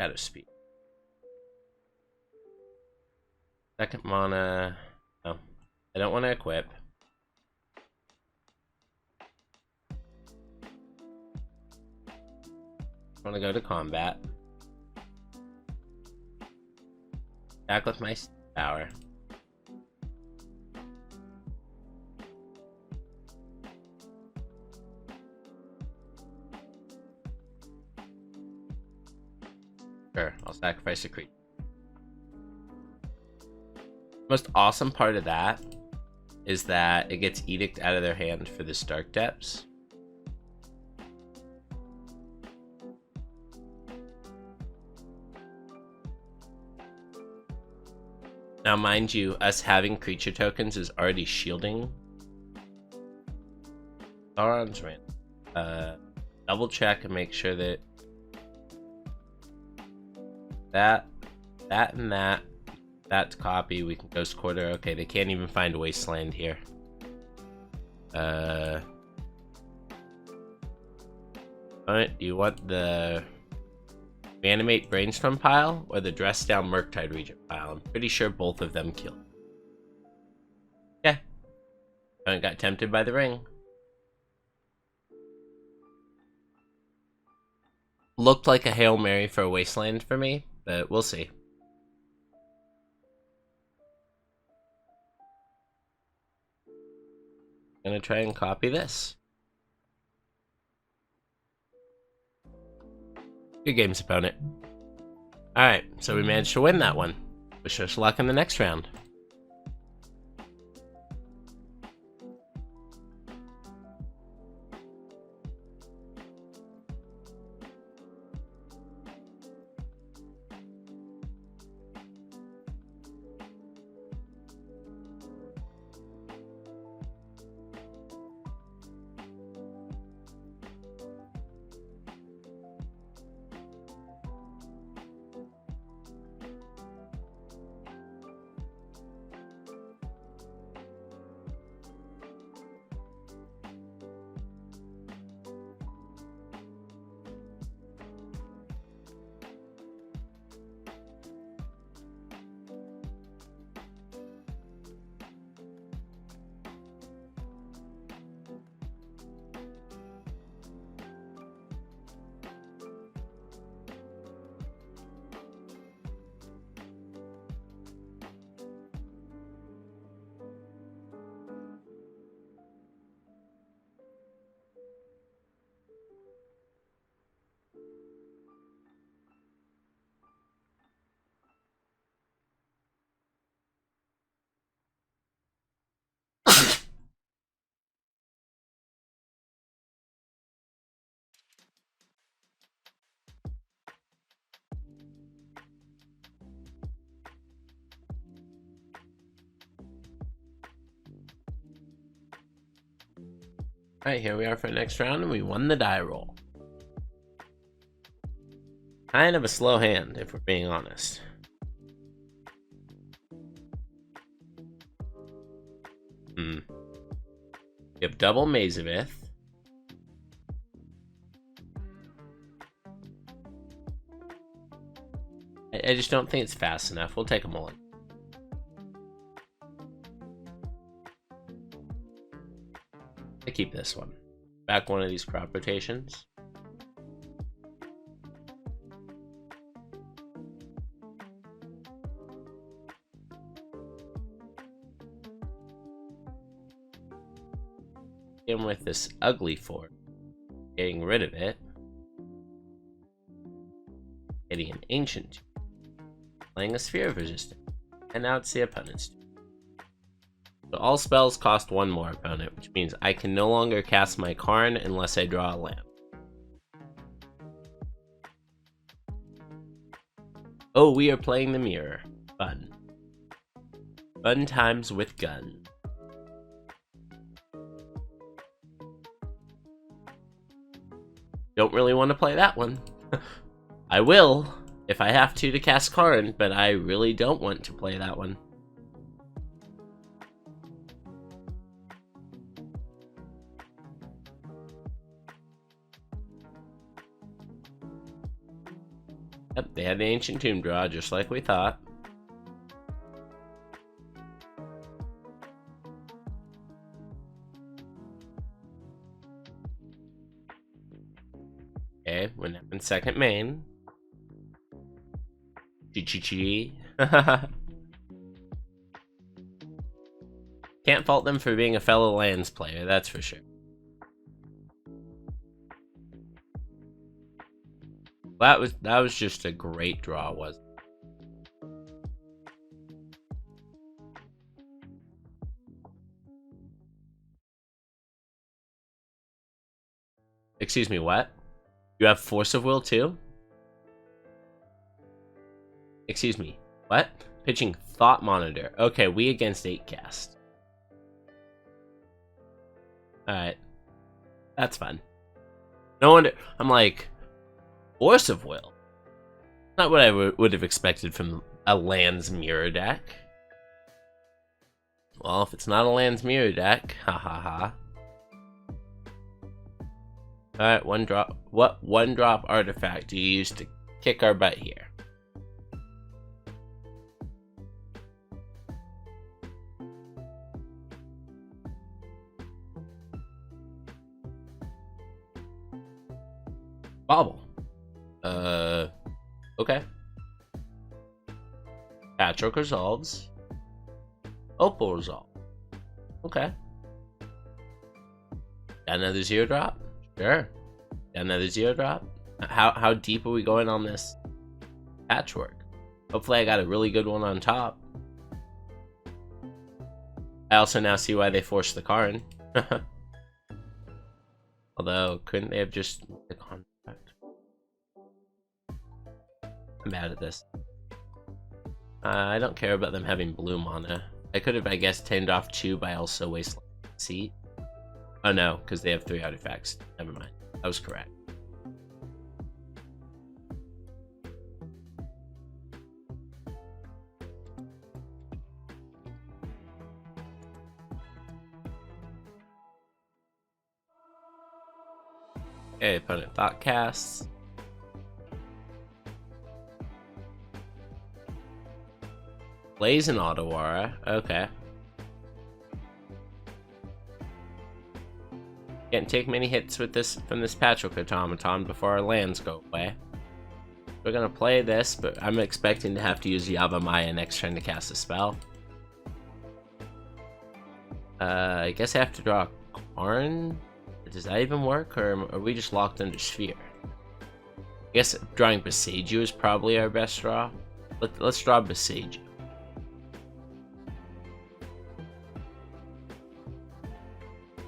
Shadowspear. Second mana. Oh, I don't want to equip. I want to go to combat. Back with my power. Sure, I'll sacrifice a creature. Most awesome part of that is that it gets Edict out of their hand for this Dark Depths. Now, mind you, us having creature tokens is already shielding Sauron's ran. Double check and make sure that and that's copy. We can Ghost Quarter. Okay, they can't even find Wasteland here. Alright, do you want the Animate Brainstorm pile or the Dress Down Murktide Regent pile? I'm pretty sure both of them kill. Yeah. I got tempted by the ring. Looked like a Hail Mary for a Wasteland for me, but we'll see. Gonna try and copy this. Good games, opponent. Alright, so we managed to win that one. Wish us luck in the next round. Alright, here we are for the next round, and we won the die roll. Kind of a slow hand, if we're being honest. You have double Maze of Ith. I just don't think it's fast enough. We'll take a mulligan. I keep this one. Back one of these crop rotations. In with this ugly fort. Getting rid of it. Getting an ancient. Playing a sphere of resistance. And now it's the opponent's turn. So all spells cost one more, opponent, which means I can no longer cast my Karn unless I draw a land. Oh, we are playing the mirror. Fun. Fun times with gun. Don't really want to play that one. I will, if I have to cast Karn, but I really don't want to play that one. Yep, they had the Ancient Tomb draw, just like we thought. Okay, we're now in second main. Chi. Can't fault them for being a fellow lands player, that's for sure. That was just a great draw, wasn't it? Excuse me, what? You have Force of Will too? Excuse me, what? Pitching Thought Monitor. Okay, we against 8 cast. Alright. That's fun. No wonder. I'm like, Force of Will? Not what I would have expected from a lands mirror deck. Well, if it's not a lands mirror deck, ha ha ha. Alright, one drop. What one drop artifact do you use to kick our butt here? Bobble. Okay. Patchwork resolves. Opal resolve. Okay. Got another 0-drop? Sure. Got another 0-drop? How deep are we going on this patchwork? Hopefully I got a really good one on top. I also now see why they forced the Karn. Although, couldn't they have just made the contract? I'm bad at this. I don't care about them having blue mana. I could have, I guess, tamed off 2 by also Wasteland Seat. Oh no, because they have 3 artifacts. Never mind. I was correct. Okay, opponent thought casts. Blaze and Otawara. Okay. Can't take many hits with this from this Patchwork Automaton before our lands go away. We're gonna play this, but I'm expecting to have to use Yavimaya next turn to cast a spell. I guess I have to draw a Karn? Does that even work, or are we just locked under Sphere? I guess drawing Boseiju is probably our best draw. Let's draw Boseiju.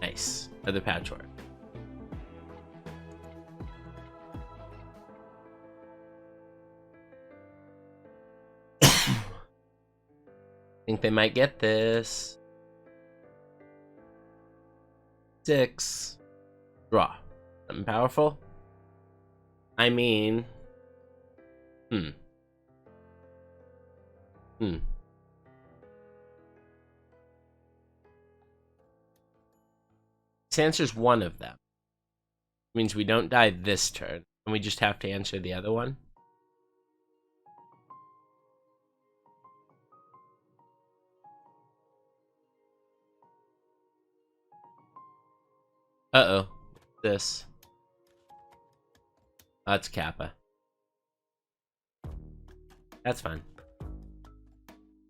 Nice. Another Patchwork. Think they might get this. 6. Draw. Something powerful? I mean... This answers one of them. It means we don't die this turn, and we just have to answer the other one. Uh-oh. This. Oh, it's Kappa. That's fine.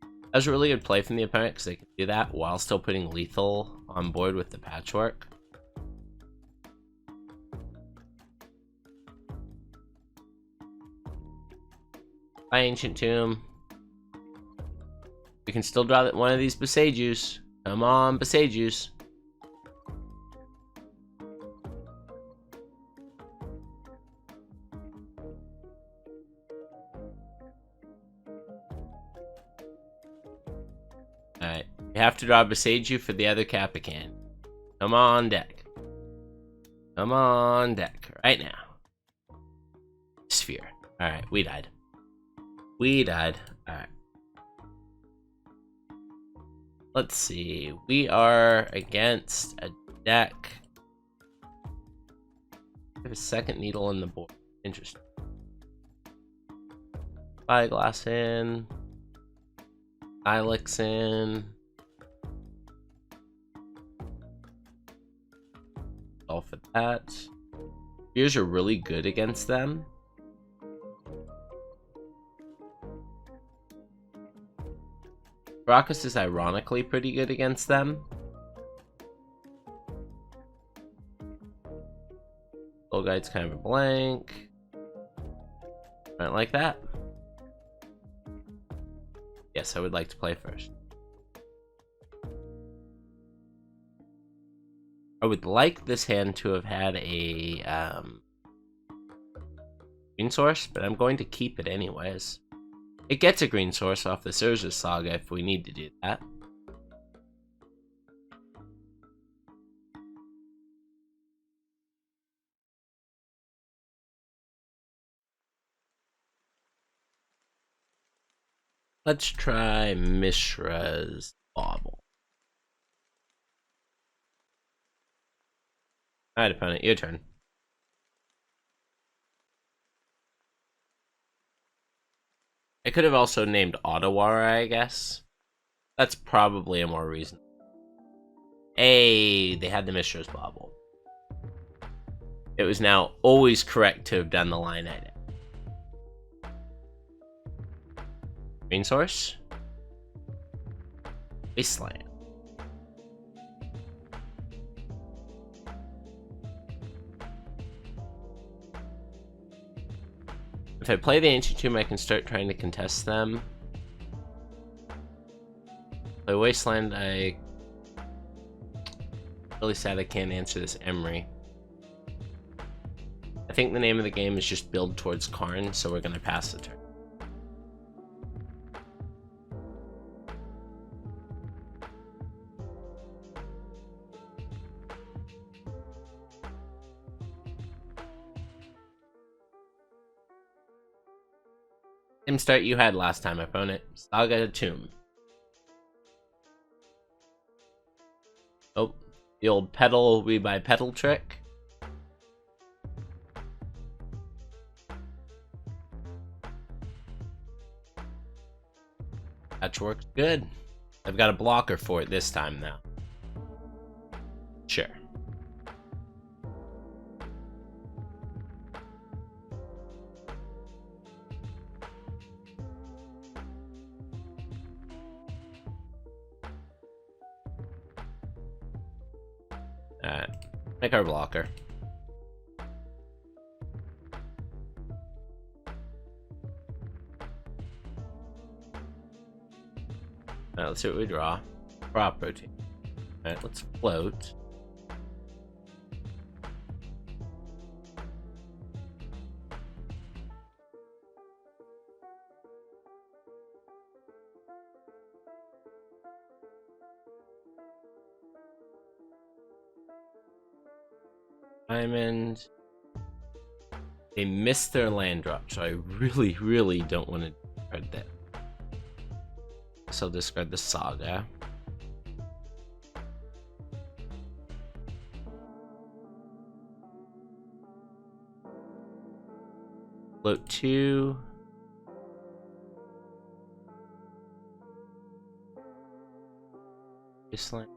That was a really good play from the opponent because they can do that while still putting lethal on board with the Patchwork. By Ancient Tomb. We can still draw one of these Boseijus. Come on, Boseijus. Alright, we have to draw Boseiju for the other Kappa can. Come on, deck. Come on, deck. Right now. Sphere. Alright, we died. We died. Alright. Let's see. We are against a deck. We have a second needle in the board. Interesting. Spyglass in. Ilex in. All for that. Spears are really good against them. Karakas is ironically pretty good against them. Soul Guide's kind of a blank. Right, like that. Yes, I would like to play first. I would like this hand to have had a green source, but I'm going to keep it anyways. It gets a green source off the Urza Saga if we need to do that. Let's try Mishra's Bauble. Alright, opponent, your turn. I could have also named Otawara, I guess. That's probably a more reasonable. Hey, they had the Mishra's Bauble. It was now always correct to have done the line edit. Green source. Wasteland. If I play the Ancient Tomb, I can start trying to contest them. Play Wasteland, really sad I can't answer this Emery. I think the name of the game is just build towards Karn, so we're gonna pass the turn. Same start you had last time, opponent. Saga Tomb. Oh, the old pedal we buy pedal trick. Patchwork's good. I've got a blocker for it this time now. Sure. Alright, make our blocker. Alright, let's see what we draw. Crop rotate. Alright, let's float. Diamond. They missed their land drop, so I really don't want to discard that. So I'll discard the Saga. Float 2. Wasteland.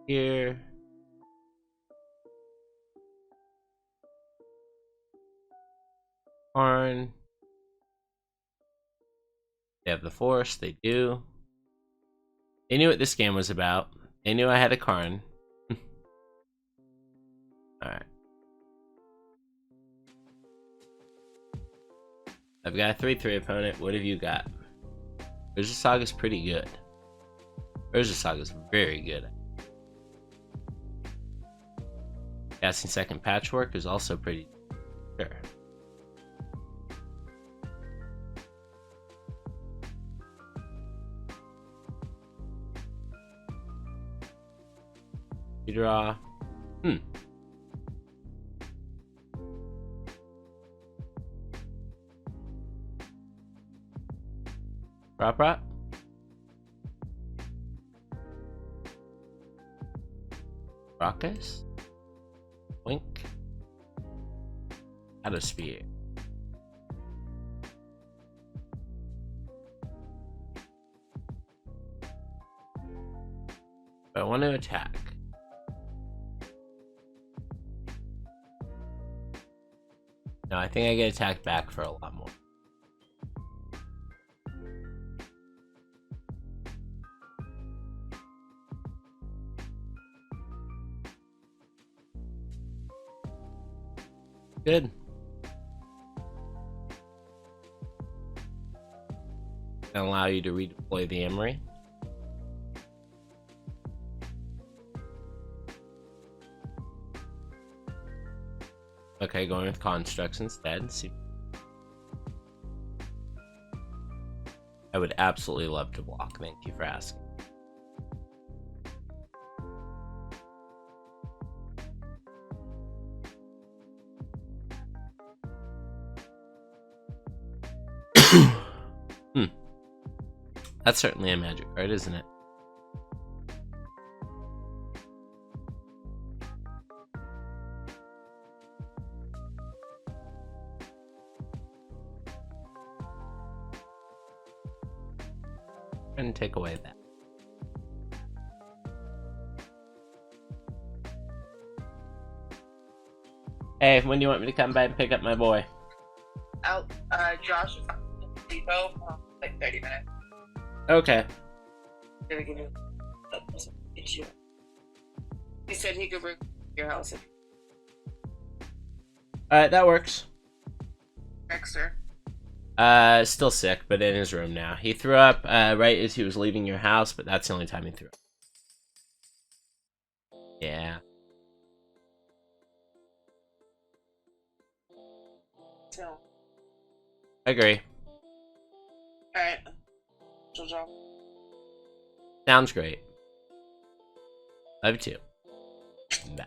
Here. Karn. They have the forest, they do. They knew what this game was about. They knew I had a Karn. Alright. I've got a 3/3 opponent. What have you got? Urza Saga's pretty good. Urza Saga's very good. Casting second Patchwork is also pretty sure. You draw. Rop. Karakas. Wink. Shadowspear. I want to attack. No, I think I get attacked back for a lot more. Good. Gonna allow you to redeploy the Emery. Okay, going with constructs instead. See, I would absolutely love to block. Thank you for asking. That's certainly a magic card, isn't it? And take away that. Hey, when do you want me to come by and pick up my boy? Josh is at the depot for like 30 minutes. Okay. Gonna give you issue. He said he could bring your house Alright, that works. Dexter. Still sick, but in his room now. He threw up, right as he was leaving your house, but that's the only time he threw up. Yeah. So. Agree. Alright. Sounds great. Love you too. Bye.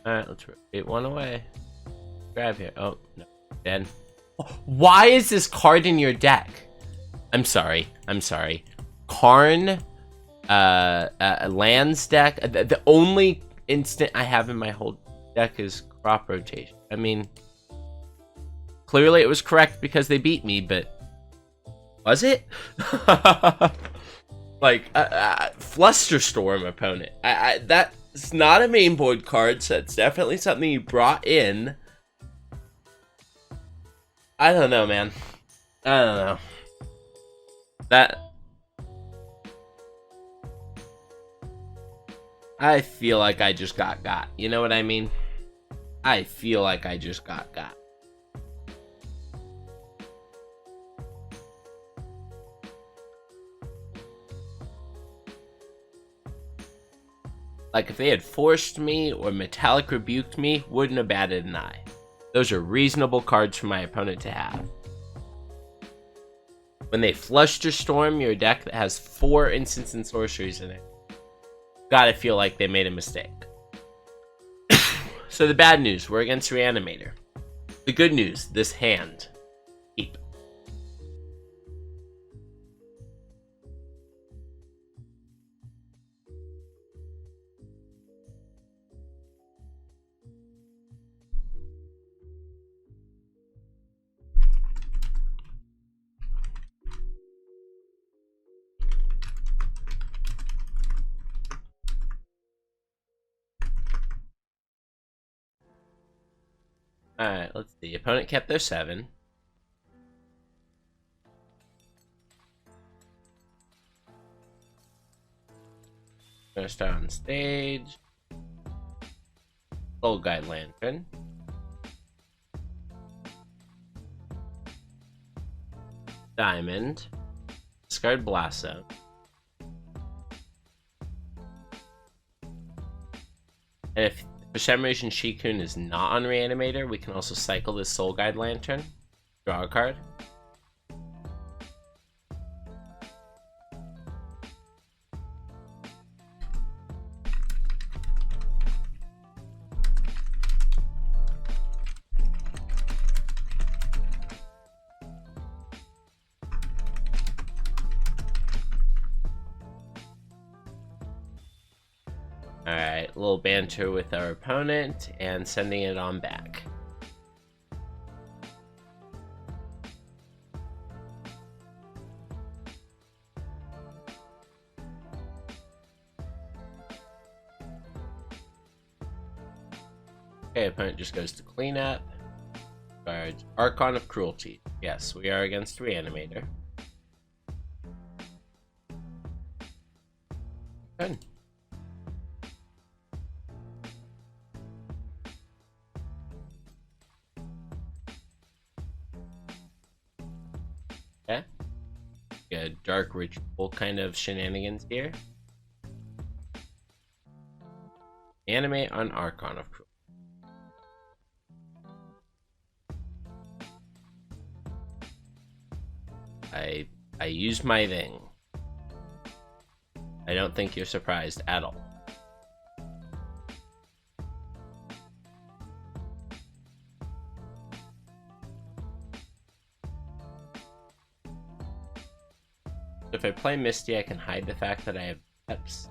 Alright, let's rotate one away. Grab here. Oh, no. Dead. Why is this card in your deck? I'm sorry. Karn, lands deck. The only instant I have in my whole deck is crop rotation. I mean, clearly it was correct because they beat me, but was it? Like, Flusterstorm opponent. That's not a main board card, so it's definitely something you brought in. I don't know, man. I don't know. I feel like I just got. You know what I mean? I feel like I just got. Like, if they had forced me or metallic rebuked me, wouldn't have batted an eye. Those are reasonable cards for my opponent to have. When they Flusterstorm your deck that has 4 instants and sorceries in it, gotta feel like they made a mistake. So the bad news, we're against Reanimator. The good news, this hand. Keep. Alright, let's see. Opponent kept their 7. Gonna start on stage. Soul Guide Lantern. Diamond. Discard Blast Zone. And if for some reason Shikun is not on Reanimator, we can also cycle this Soul Guide Lantern. Draw a card. Alright, a little banter with our opponent and sending it on back. Okay, opponent just goes to clean up. Cards. Archon of Cruelty. Yes, we are against Reanimator. Good. Okay. A dark ritual kind of shenanigans here. Animate on Archon of Cruelty. I used my thing. I don't think you're surprised at all. I play Misty, I can hide the fact that I have steps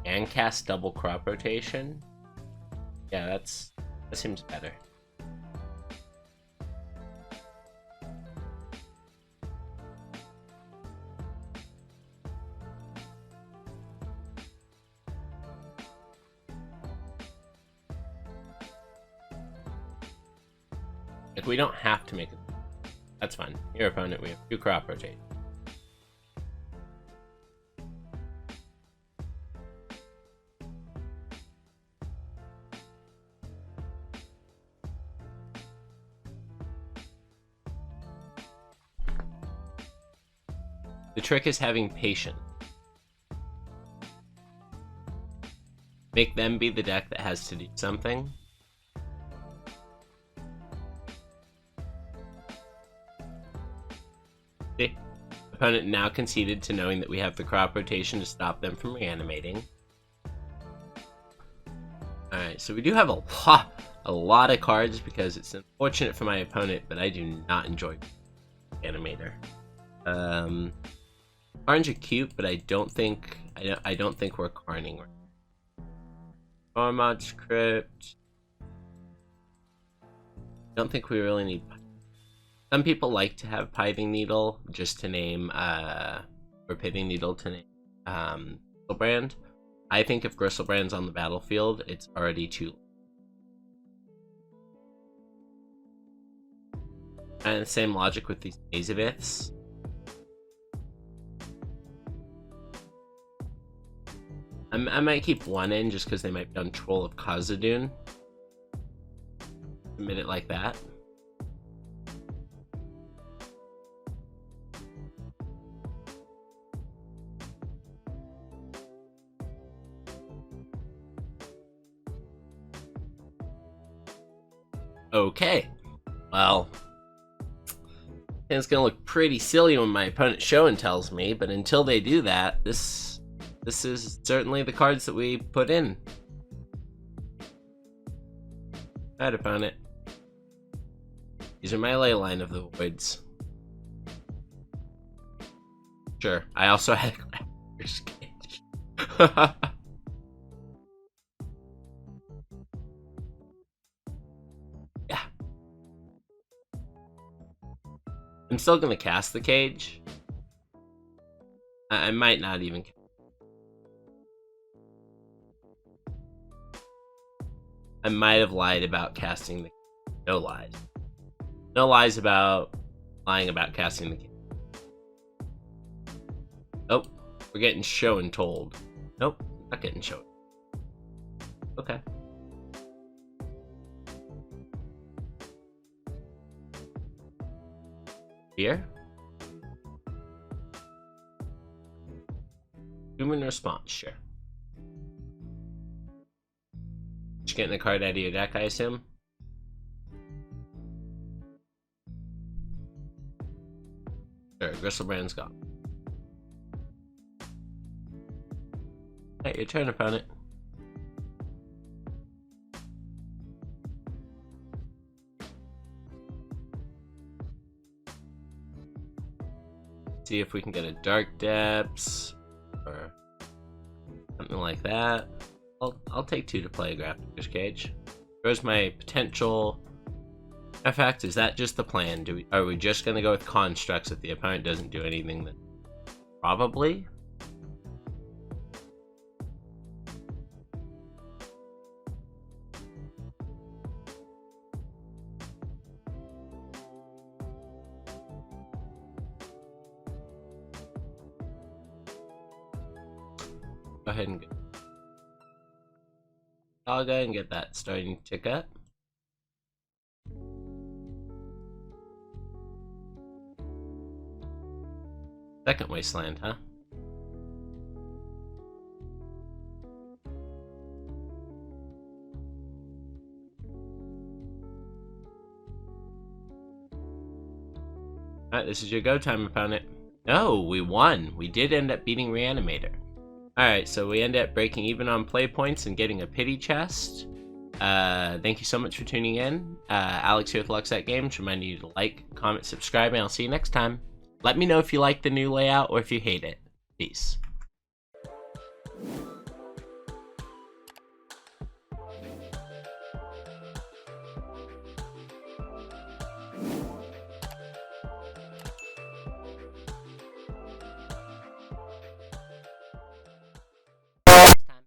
and cast double crop rotation. Yeah, that seems better. Like, we don't have to make it. That's fine. Your opponent, we have 2 crop rotate. The trick is having patience. Make them be the deck that has to do something. The opponent now conceded to knowing that we have the crop rotation to stop them from reanimating. Alright, so we do have a lot of cards because it's unfortunate for my opponent, but I do not enjoy Animator. Karns are cute, but I don't think we're Karning. Armad Crypt. I don't think we really need. Some people like to have Pithing Needle just to name, or Pithing Needle to name Gristlebrand. I think if Gristlebrand's on the battlefield, it's already too late. And the same logic with these Maze of Iths. I might keep one in just because they might be on Troll of Khazad-dûn. Submit it like that. Okay, well, it's gonna look pretty silly when my opponent show and tells me, but until they do that, this is certainly the cards that we put in. Alright, opponent. These are my ley line of the woods. Sure, I also had a Gladiator's Cage. Yeah. I'm still gonna cast the cage. I might not even. I might have lied about casting the. No lies. No lies about lying about casting the. Oh, we're getting show and told. Nope, not getting shown. Okay. Here. Human response, sure. Just getting a card out of your deck, I assume. Sure, Gristlebrand's gone. Hey, your turn, opponent. See if we can get a Dark Depths or something like that. I'll take 2 to play a Grafter's Cage. Where's my potential effect? Is that just the plan? Are we just gonna go with constructs if the opponent doesn't do anything? Then probably. Go ahead and get Saga and get that starting to tick up. Second Wasteland, huh? Alright, this is your go time, opponent. No, we won. We did end up beating Reanimator. Alright, so we end up breaking even on play points and getting a pity chest. Thank you so much for tuning in. Alex here with Lucksack Games, reminding you to like, comment, subscribe, and I'll see you next time. Let me know if you like the new layout or if you hate it. Peace.